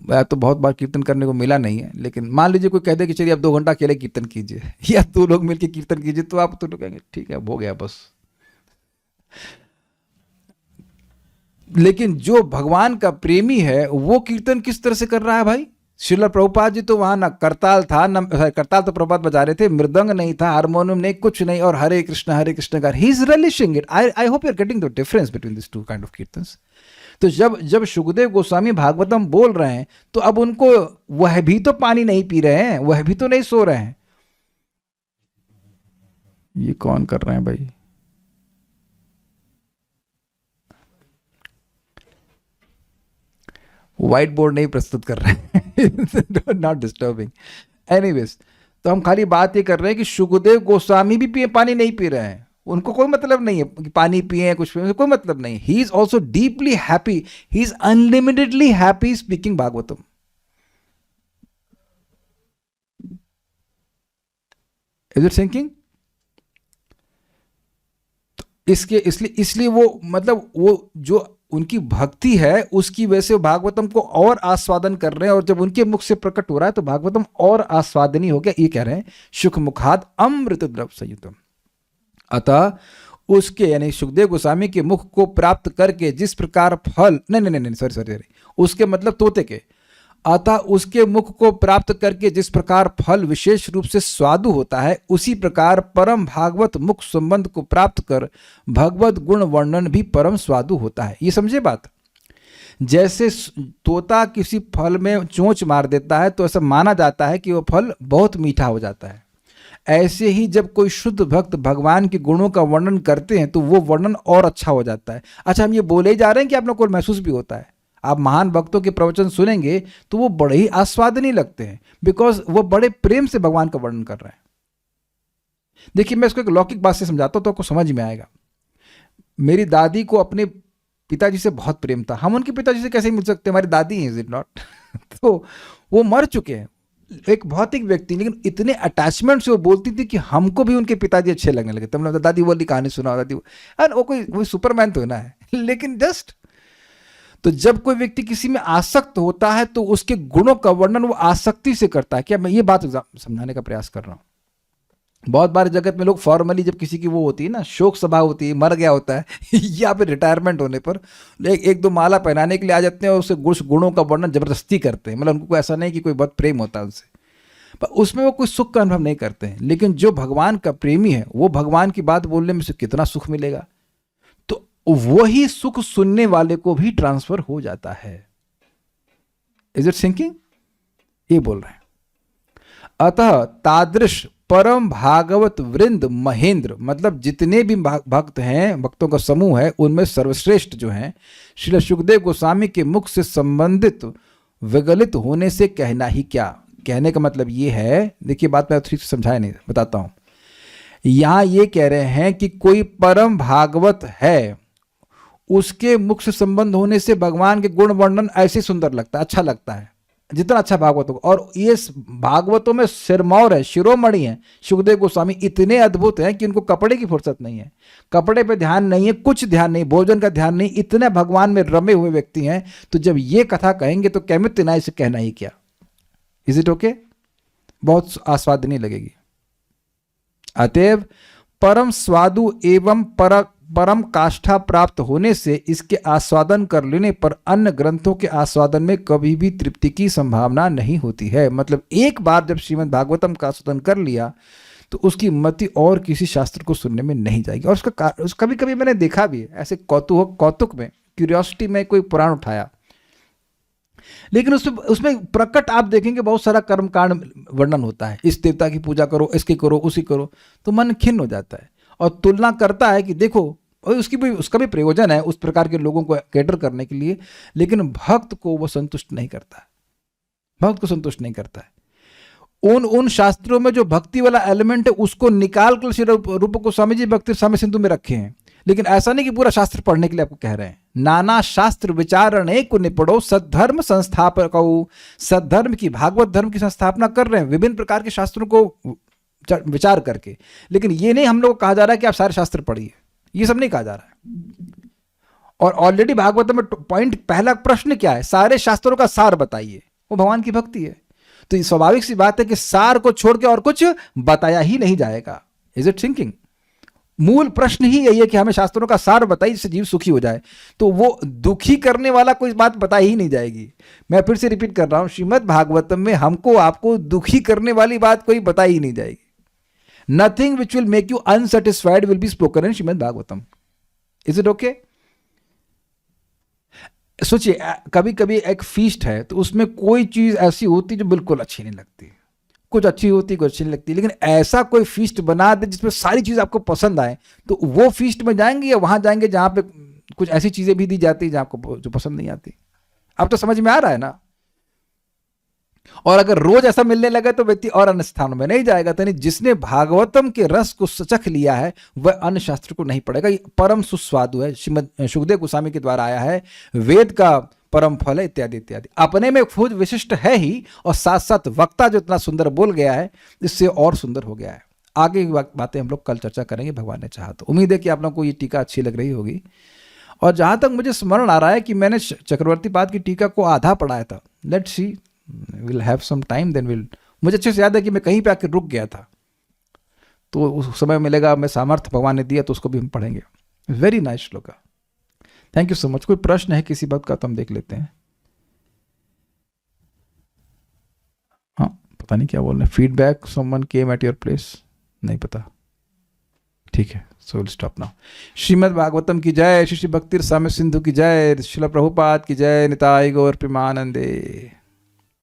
मैं तो बहुत बार कीर्तन करने को मिला नहीं है, लेकिन मान लीजिए कोई कह दे कि चलिए आप 2 घंटा अकेले कीर्तन कीजिए या 2 लोग मिलकर कीर्तन कीजिए, तो आप तो कहेंगे ठीक है अब हो गया बस। लेकिन जो भगवान का प्रेमी है वो कीर्तन किस तरह से कर रहा है भाई? श्रील प्रभुपाद जी तो वहां ना करताल था, ना करताल तो प्रभुपाद बजा रहे थे, मृदंग नहीं था, हारमोनियम नहीं, कुछ नहीं, और हरे कृष्ण कर, he is relishing it. I hope you are getting the difference between this two kind of kirtans. तो जब सुखदेव गोस्वामी भागवतम बोल रहे हैं तो अब उनको वह भी तो पानी नहीं पी रहे हैं, वह भी तो नहीं सो रहे हैं। ये कौन कर रहे हैं भाई? व्हाइट बोर्ड नहीं प्रस्तुत कर रहे हैं नॉट डिस्टर्बिंग। एनीवेज, तो हम खाली बात ये कर रहे हैं कि सुखदेव गोस्वामी भी पानी नहीं पी रहे हैं, उनको कोई मतलब नहीं है कि पानी पिए कुछ पिए, कोई मतलब नहीं। He is also deeply happy, he is unlimitedly happy speaking Bhagavatam. Is it sinking? इसलिए वो मतलब वो जो उनकी भक्ति है उसकी वजह से भागवतम को और आस्वादन कर रहे हैं, और जब उनके मुख से प्रकट हो रहा है तो भागवतम और आस्वादनी हो गया। ये कह रहे हैं सुख मुखाद अमृत द्रव संयुतम। अतः उसके यानी सुखदेव गोस्वामी के मुख को प्राप्त करके जिस प्रकार फल नहीं सॉरी उसके मतलब तोते के, अतः उसके मुख को प्राप्त करके जिस प्रकार फल विशेष रूप से स्वादु होता है, उसी प्रकार परम भागवत मुख संबंध को प्राप्त कर भगवत गुण वर्णन भी परम स्वादु होता है। ये समझे बात? जैसे तोता किसी फल में चोंच मार देता है तो ऐसा माना जाता है कि वह फल बहुत मीठा हो जाता है, ऐसे ही जब कोई शुद्ध भक्त भगवान के गुणों का वर्णन करते हैं तो वो वर्णन और अच्छा हो जाता है। अच्छा, हम ये बोले ही जा रहे हैं कि आप लोग को महसूस भी होता है। आप महान भक्तों के प्रवचन सुनेंगे तो वो बड़े ही आस्वादनीय लगते हैं, बिकॉज वो बड़े प्रेम से भगवान का वर्णन कर रहे हैं। देखिए, मैं इसको एक लौकिक बात से समझाता हूं तो आपको समझ में आएगा। मेरी दादी को अपने पिताजी से बहुत प्रेम था। हम उनके पिताजी से कैसे मिल सकते हैं? हमारी दादी हैं, इज इट नॉट? तो वो मर चुके हैं, एक भौतिक व्यक्ति, लेकिन इतने अटैचमेंट से वो बोलती थी कि हमको भी उनके पिताजी अच्छे लगने लगे। तुमने दादी वाली कहानी सुना, दादी वो कोई सुपरमैन तो ना है, लेकिन जस्ट तो जब कोई व्यक्ति किसी में आसक्त होता है तो उसके गुणों का वर्णन वो आसक्ति से करता है। क्या मैं ये बात समझाने का प्रयास कर रहा हूँ? बहुत बार जगत में लोग फॉर्मली जब किसी की वो होती है ना, शोक सभा होती है, मर गया होता है या फिर रिटायरमेंट होने पर एक दो माला पहनाने के लिए आ जाते हैं और उससे गुणों का वर्णन जबरदस्ती करते हैं। मतलब उनको ऐसा नहीं कि कोई बहुत प्रेम होता है उनसे, पर उसमें वो कोई सुख का अनुभव नहीं करते हैं। लेकिन जो भगवान का प्रेमी है वो भगवान की बात बोलने में से कितना सुख मिलेगा, तो वही सुख सुनने वाले को भी ट्रांसफर हो जाता है। Is it sinking? ये बोल रहे हैं। अतः तादृश परम भागवत वृंद महेंद्र, मतलब जितने भी भक्त हैं, भक्तों का समूह है, उनमें सर्वश्रेष्ठ जो हैं श्री सुखदेव गोस्वामी के मुख से संबंधित विगलित होने से कहना ही क्या। कहने का मतलब ये है, देखिए बात मैं ठीक से समझाया नहीं, बताता हूं। यहां ये कह रहे हैं कि कोई परम भागवत है, उसके मुख से संबंध होने से भगवान के गुण वर्णन ऐसे सुंदर लगता है, अच्छा लगता है, जितना अच्छा भागवत होगा। और ये भागवतों में सिरमौर है, शिरोमणि है। सुखदेव गोस्वामी इतने अद्भुत हैं कि उनको कपड़े की फुर्सत नहीं है, कपड़े पे ध्यान नहीं है, कुछ ध्यान नहीं, भोजन का ध्यान नहीं, इतने भगवान में रमे हुए व्यक्ति हैं। तो जब ये कथा कहेंगे तो कैमित नाय से कहना ही क्या। Is it okay? बहुत आस्वादनीय लगेगी। अतएव परम स्वादु एवं परम काष्ठा प्राप्त होने से इसके आस्वादन कर लेने पर अन्य ग्रंथों के आस्वादन में कभी भी तृप्ति की संभावना नहीं होती है। मतलब एक बार जब श्रीमद् भागवतम का आस्वादन कर लिया तो उसकी मति और किसी शास्त्र को सुनने में नहीं जाएगी। और उसका कभी कभी मैंने देखा भी है, ऐसे कौतुक में, क्यूरियोसिटी में कोई पुराण उठाया, लेकिन उसमें प्रकट आप देखेंगे बहुत सारा कर्मकांड वर्णन होता है। इस देवता की पूजा करो, इसकी करो, उसी करो, तो मन खिन्न हो जाता है और तुलना करता है कि देखो, और उसका भी प्रयोजन है उस प्रकार के लोगों को कैटर करने के लिए, लेकिन भक्त को वो संतुष्ट नहीं करता है। भक्त को संतुष्ट नहीं करता है। उन शास्त्रों में जो भक्ति वाला एलिमेंट है उसको निकाल कर श्री रूप गोस्वामी जी भक्ति साम्य सिंधु में रखे हैं। लेकिन ऐसा नहीं कि पूरा शास्त्र पढ़ने के लिए आपको कह रहे हैं। नाना शास्त्र विचारणे को निपड़ो सद्धर्म संस्थापक, सद्धर्म की, भागवत धर्म की संस्थापना कर रहे हैं विभिन्न प्रकार के शास्त्रों को विचार करके। लेकिन ये नहीं हम लोग को कहा जा रहा है कि आप सारे शास्त्र पढ़िए, ये सब नहीं कहा जा रहा है। और ऑलरेडी भागवत में पॉइंट, पहला प्रश्न क्या है? सारे शास्त्रों का सार बताइए। वो भगवान की भक्ति है। तो ये स्वाभाविक सी बात है कि सार को छोड़ के और कुछ बताया ही नहीं जाएगा। Is it thinking? मूल प्रश्न ही यही है कि हमें शास्त्रों का सार बताइए जिससे जीव सुखी हो जाए। तो वो दुखी करने वाला कोई बात बताई ही नहीं जाएगी। मैं फिर से रिपीट कर रहा हूं, श्रीमद् भागवतम में हमको आपको दुखी करने वाली बात कोई बताई ही नहीं जाएगी। Nothing which will make you unsatisfied will be spoken in Shrimad Bhagavatam. Is it okay? सोचिए, कभी कभी एक फीस्ट है तो उसमें कोई चीज ऐसी होती जो बिल्कुल अच्छी नहीं लगती, कुछ अच्छी होती कुछ अच्छी नहीं लगती, लेकिन ऐसा कोई फीस्ट बना दे जिसमें सारी चीज आपको पसंद आए, तो वो फीस्ट में जाएंगे या वहां जाएंगे जहां पे कुछ ऐसी चीजें भी दी जाती है जहां आपको जो पसंद नहीं आती? अब तो समझ में आ रहा है ना? और अगर रोज ऐसा मिलने लगा तो व्यक्ति और अन्य स्थानों में नहीं जाएगा। तो जिसने भागवतम के रस को सचख लिया है वह अन्य शास्त्र को नहीं पढ़ेगा। ये परम सुस्वादु है, श्रीमद सुखदेव गोस्वामी के द्वारा आया है, वेद का परम फल है, इत्यादि इत्यादि। अपने में खोज विशिष्ट है ही, और साथ साथ वक्ता जो इतना सुंदर बोल गया है इससे और सुंदर हो गया है। आगे की बातें हम लोग कल चर्चा करेंगे भगवान ने चाहा तो। उम्मीद है कि आप लोगों को ये टीका अच्छी लग रही होगी। और जहां तक मुझे स्मरण आ रहा है कि मैंने चक्रवर्ती पाद की टीका को आधा पढ़ाया था। Let's see, will have some time, then will. मुझे अच्छे से याद है कि मैं कहीं पे आके रुक गया था, तो उस समय मिलेगा, मैं सामर्थ्य भगवान ने दिया तो उसको भी हम पढ़ेंगे। Very nice shloka, thank you so much. कोई प्रश्न है किसी बात का तो हम देख लेते हैं। हाँ, पता नहीं क्या बोल रहे हैं। Feedback, someone came at your place, नहीं पता। ठीक है, so will stop now. Shrimad Bhagavatam की जय, श्री श्री भक्ति रसामृत सिंधु की जय, श्रील प्रभुपाद की जय, निताई गौर प्रेमानंदे।